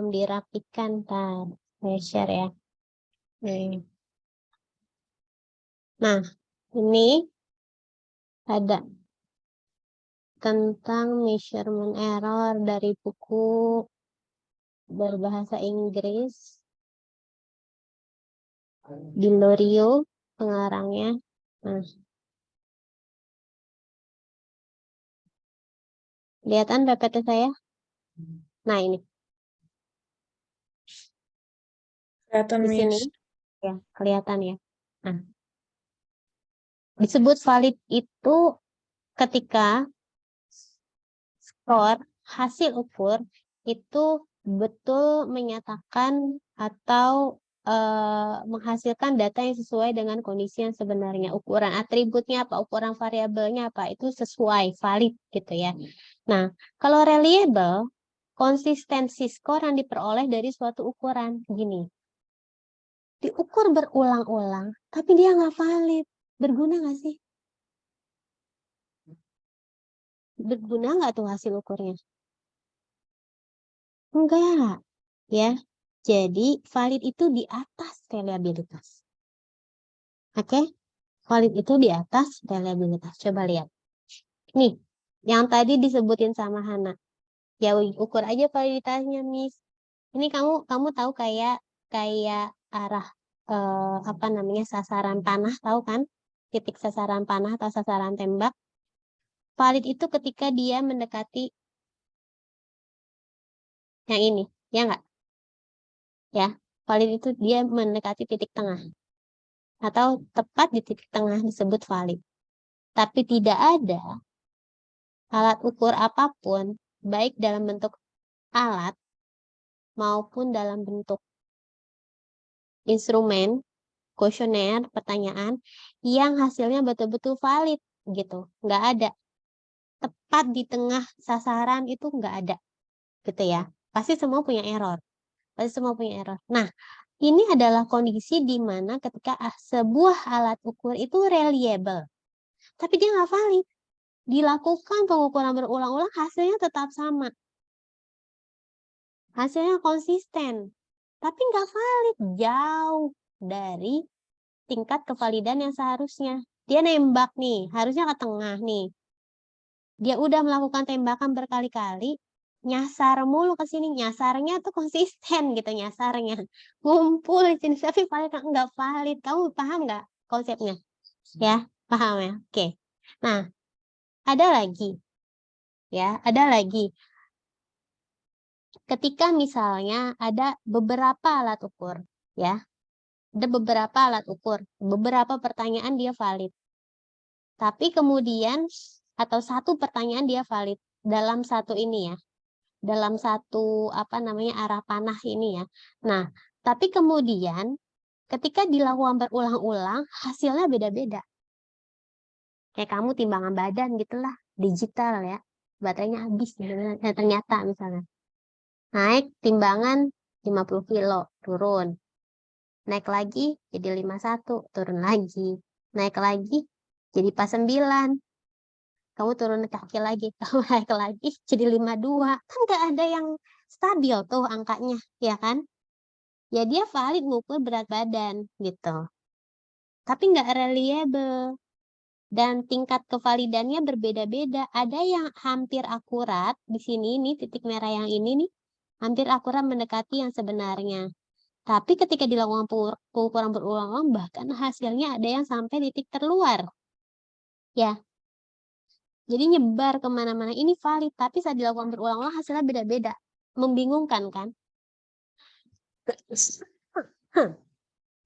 dirapikan, tar. Saya share ya. Nah, ini ada tentang measurement error dari buku berbahasa Inggris. Dillorio pengarangnya. Nah, kelihatan PPT saya? Nah, ini. Kelihatan Di sini. Miss. Ya, kelihatan ya. Nah, disebut valid itu ketika skor hasil ukur itu betul menyatakan atau menghasilkan data yang sesuai dengan kondisi yang sebenarnya. Ukuran atributnya apa, ukuran variabelnya apa, itu sesuai, valid gitu ya. Nah, kalau reliable, konsistensi skor yang diperoleh dari suatu ukuran. Gini, diukur berulang-ulang, tapi dia nggak valid. Berguna nggak sih? Berguna nggak tuh hasil ukurnya? Enggak, ya. Jadi valid itu di atas reliabilitas. Oke? Valid itu di atas reliabilitas. Coba lihat. Nih, yang tadi disebutin sama Hana. Ya ukur aja validitasnya, Miss. Ini kamu tahu kayak arah apa namanya, sasaran panah, tahu kan? Titik sasaran panah atau sasaran tembak. Valid itu ketika dia mendekati yang ini, ya nggak? Ya, valid itu dia mendekati titik tengah. Atau tepat di titik tengah disebut valid. Tapi tidak ada alat ukur apapun, baik dalam bentuk alat maupun dalam bentuk instrumen, kuesioner, pertanyaan, yang hasilnya betul-betul valid gitu. Nggak ada. Tepat di tengah sasaran itu nggak ada. Gitu ya. Pasti semua punya error. Pasti semua punya error. Nah, ini adalah kondisi di mana ketika sebuah alat ukur itu reliable. Tapi dia nggak valid. Dilakukan pengukuran berulang-ulang, hasilnya tetap sama. Hasilnya konsisten. Tapi nggak valid. Jauh dari tingkat kevalidan yang seharusnya. Dia nembak nih, harusnya ke tengah nih. Dia udah melakukan tembakan berkali-kali, nyasar mulu ke sini, nyasarnya tuh konsisten gitu nyasarnya. Ngumpul di sini, tapi valid nggak valid. Kamu paham nggak konsepnya? Ya, paham ya? Oke. Nah, ada lagi. Ya, ada lagi. Ketika misalnya ada beberapa alat ukur, ya. Ada beberapa alat ukur, beberapa pertanyaan dia valid. Tapi kemudian atau satu pertanyaan dia valid dalam satu ini ya. Dalam satu apa namanya arah panah ini ya. Nah, tapi kemudian ketika dilakukan berulang-ulang hasilnya beda-beda. Kayak kamu timbangan badan gitulah, digital ya. Baterainya habis gitu. Ternyata misalnya. Naik timbangan 50 kilo, turun. Naik lagi jadi 51, turun lagi. Naik lagi jadi pas 9. Kamu turun kaki lagi, kamu naik lagi jadi 52. Kan nggak ada yang stabil tuh angkanya, ya kan? Ya dia valid ngukur berat badan gitu. Tapi nggak reliable. Dan tingkat kevalidannya berbeda-beda. Ada yang hampir akurat di sini nih, titik merah yang ini nih, hampir akurat mendekati yang sebenarnya. Tapi ketika dilakukan pengukuran berulang-ulang, bahkan hasilnya ada yang sampai titik terluar. Ya, jadi nyebar kemana-mana. Ini valid, tapi saat dilakukan berulang-ulang hasilnya beda-beda. Membingungkan kan?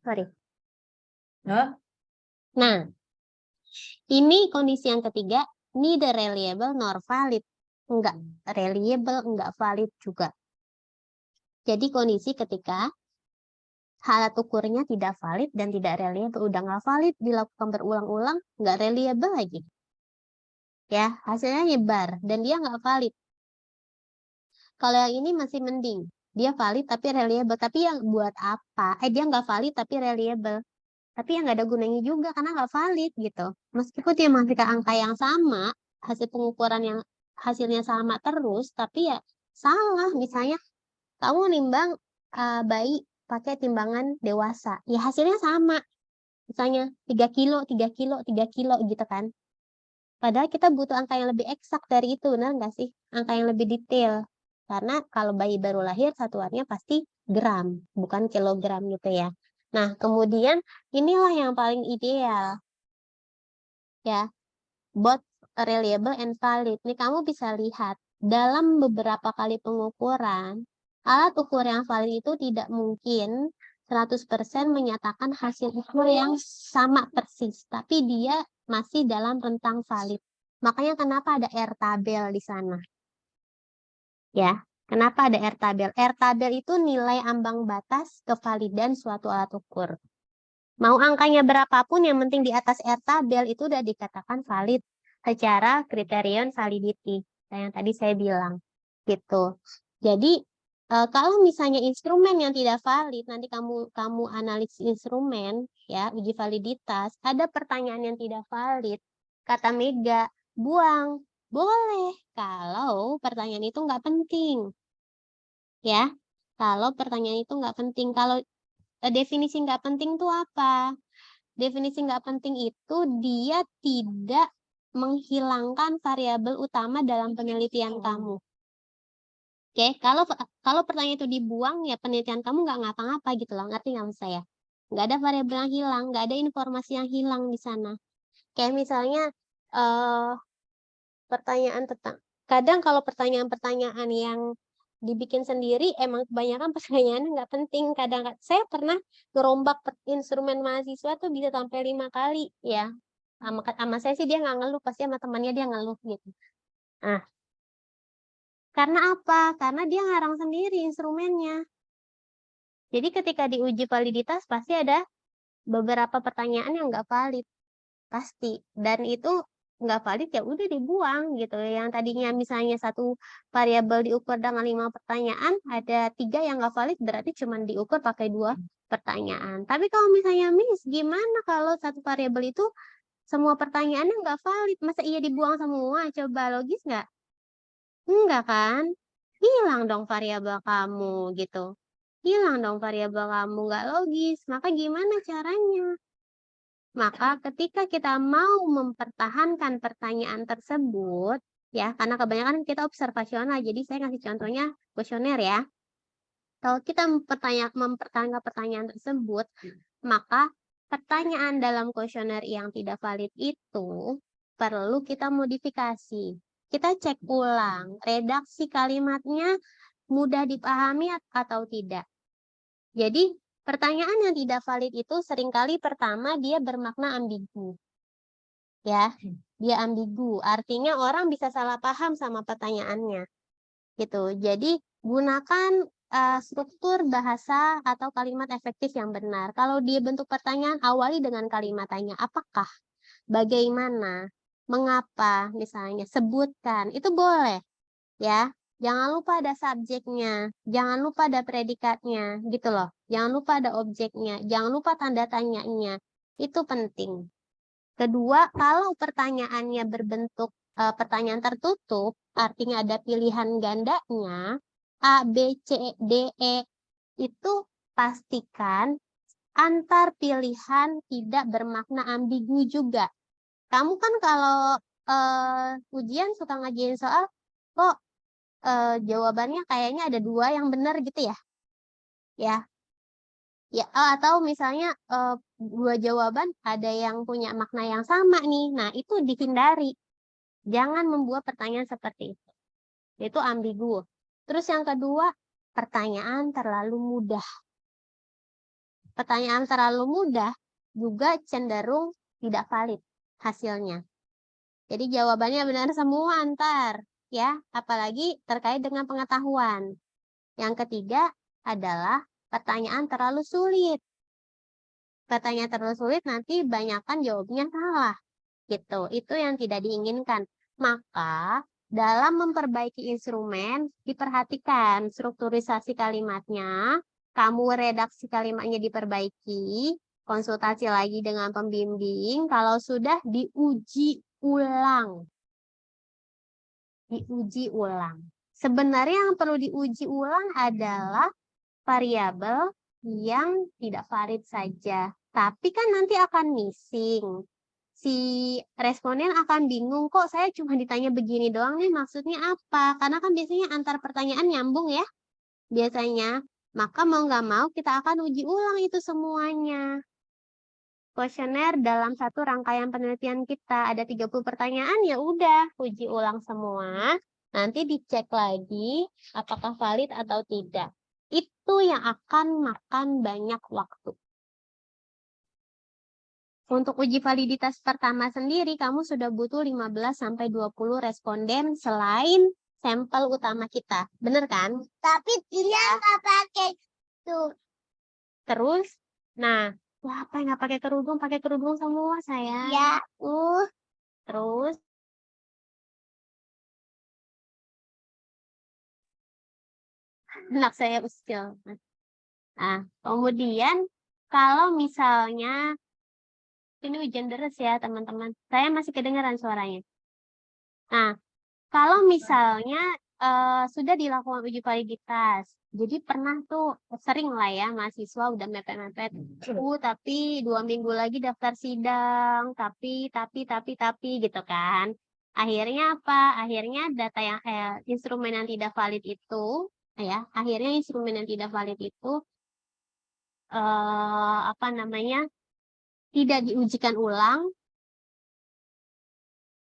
Sorry. Nah, ini kondisi yang ketiga, neither reliable nor valid. Enggak reliable, enggak valid juga. Jadi kondisi ketika alat ukurnya tidak valid dan tidak reliable. Udah nggak valid, dilakukan berulang-ulang, nggak reliable lagi. Ya, hasilnya nyebar dan dia nggak valid. Kalau yang ini masih mending. Dia valid tapi reliable. Tapi yang buat apa? Dia nggak valid tapi reliable. Tapi yang nggak ada gunanya juga karena nggak valid gitu. Meskipun dia menghasilkan angka yang sama, hasil pengukuran yang hasilnya sama terus, tapi ya salah. Misalnya kamu nimbang bayi pakai timbangan dewasa. Ya hasilnya sama. Misalnya 3 kilo, 3 kilo, 3 kilo gitu kan. Padahal kita butuh angka yang lebih eksak dari itu, benar nggak sih? Angka yang lebih detail. Karena kalau bayi baru lahir, satuannya pasti gram, bukan kilogram gitu ya. Nah, kemudian inilah yang paling ideal. Ya, both reliable and valid. Nih kamu bisa lihat, dalam beberapa kali pengukuran, alat ukur yang valid itu tidak mungkin 100% menyatakan hasil ukur yang sama persis, tapi dia masih dalam rentang valid. Makanya kenapa ada R tabel di sana. Ya, kenapa ada R tabel? R tabel itu nilai ambang batas kevalidan suatu alat ukur. Mau angkanya berapapun, yang penting di atas R tabel itu udah dikatakan valid secara kriterion validity. Yang tadi saya bilang. Gitu. Jadi, kalau misalnya instrumen yang tidak valid, nanti kamu analisis instrumen, ya, uji validitas, ada pertanyaan yang tidak valid, kata Mega, buang. Boleh, kalau pertanyaan itu nggak penting. Ya, kalau pertanyaan itu nggak penting. Kalau definisi nggak penting itu apa? Definisi nggak penting itu dia tidak menghilangkan variabel utama dalam penelitian kamu. Oke, kalau pertanyaan itu dibuang, ya penelitian kamu nggak ngapa-ngapa gitu loh, ngerti nggak maksud saya? nggak ada variabel yang hilang, nggak ada informasi yang hilang di sana. Kayak misalnya pertanyaan tentang, kadang kalau pertanyaan-pertanyaan yang dibikin sendiri emang kebanyakan pertanyaannya nggak penting. Kadang saya pernah ngerombak instrumen mahasiswa tuh bisa sampai 5 kali ya. Sama saya sih dia nggak ngeluh, pasti sama temannya dia ngeluh gitu. Nah, karena apa? Karena dia ngarang sendiri instrumennya. Jadi ketika diuji validitas pasti ada beberapa pertanyaan yang nggak valid. Pasti. Dan itu nggak valid ya udah dibuang gitu. Yang tadinya misalnya satu variabel diukur dengan 5 pertanyaan, ada 3 yang nggak valid berarti cuma diukur pakai 2 pertanyaan. Tapi kalau misalnya Miss, gimana kalau satu variabel itu semua pertanyaannya nggak valid? Masa iya dibuang semua? Coba logis nggak? Enggak kan? Hilang dong variabel kamu gitu. Hilang dong variabel kamu, nggak logis. Maka gimana caranya? Maka ketika kita mau mempertahankan pertanyaan tersebut, ya, karena kebanyakan kita observasional, jadi saya ngasih contohnya kuesioner ya. Kalau kita mempertahankan pertanyaan tersebut, maka pertanyaan dalam kuesioner yang tidak valid itu perlu kita modifikasi. Kita cek ulang, redaksi kalimatnya mudah dipahami atau tidak. Jadi, pertanyaan yang tidak valid itu seringkali pertama dia bermakna ambigu. Ya, dia ambigu. Artinya orang bisa salah paham sama pertanyaannya. Gitu. Jadi, gunakan struktur bahasa atau kalimat efektif yang benar. Kalau dia bentuk pertanyaan, awali dengan kalimat tanya, apakah, bagaimana, mengapa, misalnya, sebutkan. Itu boleh. Ya, jangan lupa ada subjeknya, jangan lupa ada predikatnya, gitu loh. Jangan lupa ada objeknya, jangan lupa tanda tanyanya. Itu penting. Kedua, kalau pertanyaannya berbentuk pertanyaan tertutup, artinya ada pilihan gandanya, A, B, C, D, E, itu pastikan antar pilihan tidak bermakna ambigu juga. Kamu kan kalau ujian suka ngajarin soal, kok jawabannya kayaknya ada 2 yang benar gitu ya. Ya, atau misalnya 2 jawaban ada yang punya makna yang sama nih. Nah, itu dihindari. Jangan membuat pertanyaan seperti itu. Itu ambigu. Terus yang kedua, pertanyaan terlalu mudah. Pertanyaan terlalu mudah juga cenderung tidak valid hasilnya. Jadi jawabannya benar semua antar. Ya, apalagi terkait dengan pengetahuan. Yang ketiga adalah pertanyaan terlalu sulit. Pertanyaan terlalu sulit nanti banyakkan jawabnya salah. Gitu. Itu yang tidak diinginkan. Maka dalam memperbaiki instrumen diperhatikan strukturisasi kalimatnya, kamu redaksi kalimatnya diperbaiki, konsultasi lagi dengan pembimbing kalau sudah diuji ulang. Diuji ulang. Sebenarnya yang perlu diuji ulang adalah variabel yang tidak valid saja. Tapi kan nanti akan missing. Si responden akan bingung, kok saya cuma ditanya begini doang nih, maksudnya apa? Karena kan biasanya antar pertanyaan nyambung ya, biasanya. Maka mau nggak mau kita akan uji ulang itu semuanya. Kuesioner dalam satu rangkaian penelitian kita ada 30 pertanyaan, ya udah uji ulang semua. Nanti dicek lagi apakah valid atau tidak. Itu yang akan makan banyak waktu. Untuk uji validitas pertama sendiri, kamu sudah butuh 15-20 responden selain sampel utama kita. Bener kan? Tapi dia nggak pakai tuh. Terus, nah, wah, apa yang nggak pakai kerudung? Pakai kerudung semua, sayang. Ya. Terus, anak saya usil. Nah, kemudian kalau misalnya ini hujan deras ya, teman-teman. Saya masih kedengaran suaranya. Nah, kalau misalnya sudah dilakukan uji validitas, jadi pernah tuh sering lah ya mahasiswa udah mepet-mepet. Tapi 2 minggu lagi daftar sidang, tapi gitu kan. Akhirnya apa? Akhirnya data yang instrumen yang tidak valid itu, ya, akhirnya instrumen yang tidak valid itu apa namanya, tidak diujikan ulang.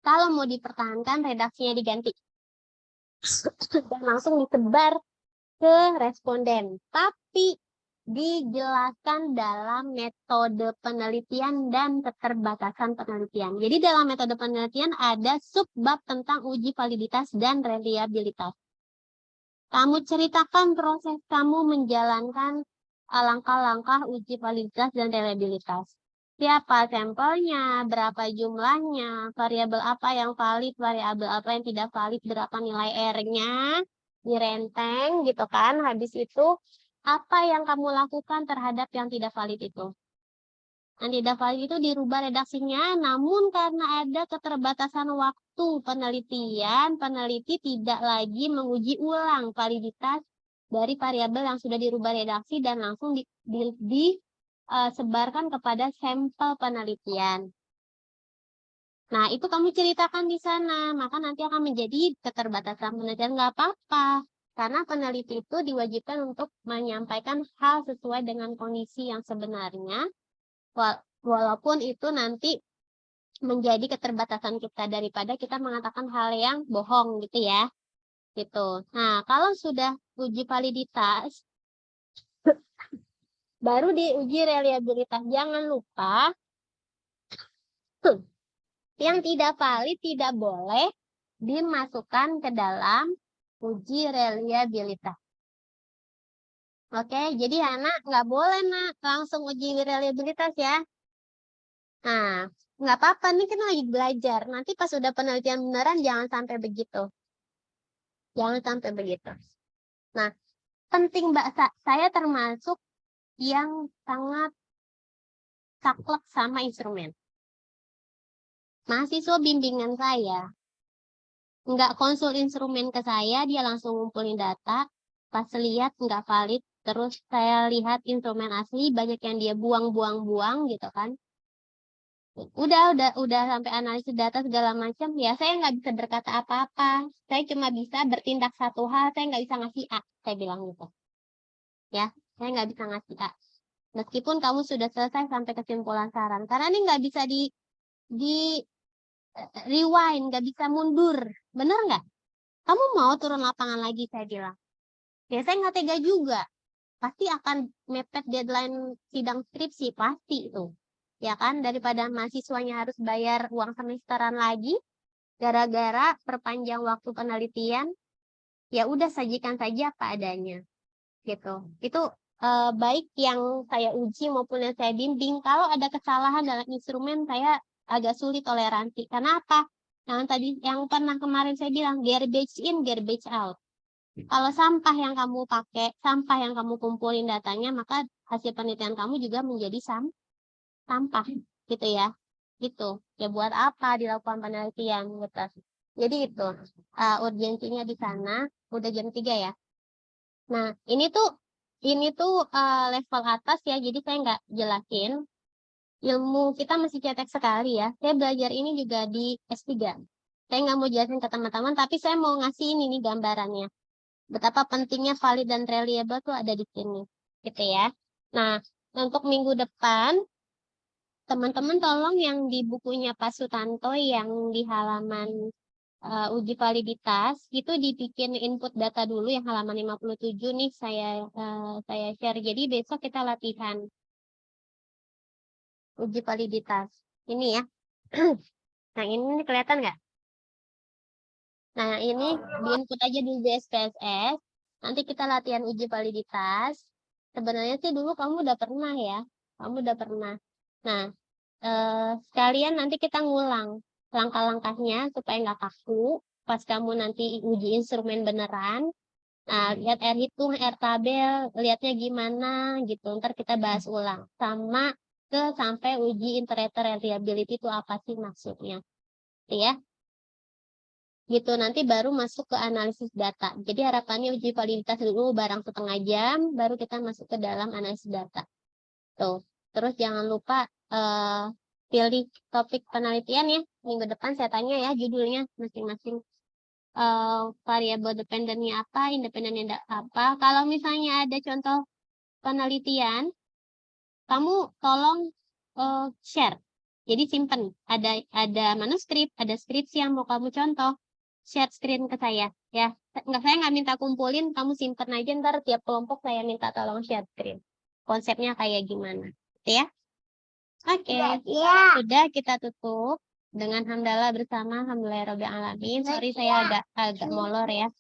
Kalau mau dipertahankan, redaksinya diganti dan langsung disebar ke responden. Tapi dijelaskan dalam metode penelitian dan keterbatasan penelitian. Jadi dalam metode penelitian ada subbab tentang uji validitas dan reliabilitas. Kamu ceritakan proses kamu menjalankan langkah-langkah uji validitas dan reliabilitas. Siapa sampelnya, berapa jumlahnya, variabel apa yang valid, variabel apa yang tidak valid, berapa nilai R-nya, direnteng gitu kan. Habis itu apa yang kamu lakukan terhadap yang tidak valid itu. Yang tidak valid itu dirubah redaksinya, namun karena ada keterbatasan waktu penelitian, peneliti tidak lagi menguji ulang validitas dari variabel yang sudah dirubah redaksi dan langsung disebarkan kepada sampel penelitian. Nah, itu kamu ceritakan di sana, maka nanti akan menjadi keterbatasan penelitian. Nggak apa-apa. Karena peneliti itu diwajibkan untuk menyampaikan hal sesuai dengan kondisi yang sebenarnya, walaupun itu nanti menjadi keterbatasan kita daripada kita mengatakan hal yang bohong gitu ya. Gitu. Nah, kalau sudah uji validitas, baru diuji reliabilitas. Jangan lupa, yang tidak valid tidak boleh dimasukkan ke dalam uji reliabilitas. Oke, jadi anak nggak boleh langsung uji reliabilitas ya. Nah, nggak apa-apa, nih kan lagi belajar. Nanti pas udah penelitian beneran jangan sampai begitu. Jangan sampai begitu. Nah, penting Mbak, saya termasuk yang sangat saklek sama instrumen. Mahasiswa bimbingan saya nggak konsul instrumen ke saya, dia langsung ngumpulin data, pas lihat nggak valid, terus saya lihat instrumen asli, banyak yang dia buang-buang-buang gitu kan. Udah sampai analisis data segala macam, ya saya nggak bisa berkata apa-apa. Saya cuma bisa bertindak satu hal, saya nggak bisa ngasih A, saya bilang gitu. Ya, saya nggak bisa ngasih A. Meskipun kamu sudah selesai sampai kesimpulan saran, karena ini nggak bisa di rewind, nggak bisa mundur. Bener nggak? Kamu mau turun lapangan lagi, saya bilang. Ya, saya nggak tega juga. Pasti akan mepet deadline sidang skripsi, pasti itu. Ya kan, daripada mahasiswanya harus bayar uang semesteran lagi, gara-gara perpanjang waktu penelitian, ya udah sajikan saja apa adanya. Gitu. Itu baik yang saya uji maupun yang saya bimbing. Kalau ada kesalahan dalam instrumen, saya agak sulit toleransi. Karena apa? Yang pernah kemarin saya bilang, garbage in, garbage out. Kalau sampah yang kamu pakai, sampah yang kamu kumpulin datanya, maka hasil penelitian kamu juga menjadi sampah, gitu ya. Gitu. Ya buat apa dilakukan penelitian, gitu. Jadi itu urgensinya di sana. Udah jam 3 ya. Nah, ini tuh level atas ya, jadi saya nggak jelasin. Ilmu kita masih cetek sekali ya. Saya belajar ini juga di S3. Saya nggak mau jelasin ke teman-teman, tapi saya mau ngasih ini nih gambarannya. Betapa pentingnya valid dan reliable tuh ada di sini. Gitu ya. Nah, untuk minggu depan, teman-teman tolong yang di bukunya Pak Sutanto yang di halaman uji validitas, itu dibikin input data dulu yang halaman 57 nih saya share. Jadi besok kita latihan uji validitas. Ini ya. Nah, ini kelihatan nggak? Nah, ini di-input aja di SPSS. Nanti kita latihan uji validitas. Sebenarnya sih dulu kamu udah pernah ya. Kamu udah pernah. Nah, sekalian nanti kita ngulang langkah-langkahnya supaya nggak kaku. Pas kamu nanti uji instrumen beneran. Nah, lihat R hitung, R tabel, lihatnya gimana gitu. Ntar kita bahas ulang. Sampai uji iterator reliability itu apa sih maksudnya. Ya. Gitu, nanti baru masuk ke analisis data. Jadi harapannya uji validitas dulu barang setengah jam, baru kita masuk ke dalam analisis data. Tuh. Terus jangan lupa pilih topik penelitian ya. Minggu depan saya tanya ya judulnya masing-masing. Variabel dependennya apa, independennya apa. Kalau misalnya ada contoh penelitian kamu tolong share. Jadi simpen. Ada manuskrip, ada skripsi yang mau kamu contoh. Share screen ke saya, ya. Saya nggak minta kumpulin, kamu simpen aja, ntar tiap kelompok saya minta tolong share screen. Konsepnya kayak gimana, gitu ya? Oke, sudah kita tutup dengan hamdalah bersama, alhamdulillahirabbil alamin. Sorry saya agak molor ya.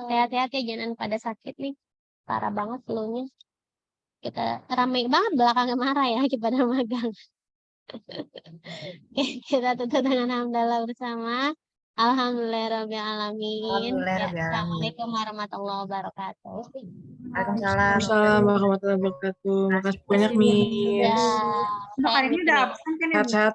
Sehat-sehat ya, jangan pada sakit nih. Parah banget flu-nya. Kita ramai banget belakangnya marah ya pada magang. Oke, kita tutup dengan hamdalah bersama. Alhamdulillahirabbil alamin. Ya, Alhamdulillahirabbil alamin. Assalamualaikum warahmatullahi wabarakatuh. Waalaikumsalam. Waalaikumsalam warahmatullahi wabarakatuh. Makasih banyak, Miss. Ya, Untuk saya hari ini udah Miss. absen kan ya, Mi? Sehat-sehat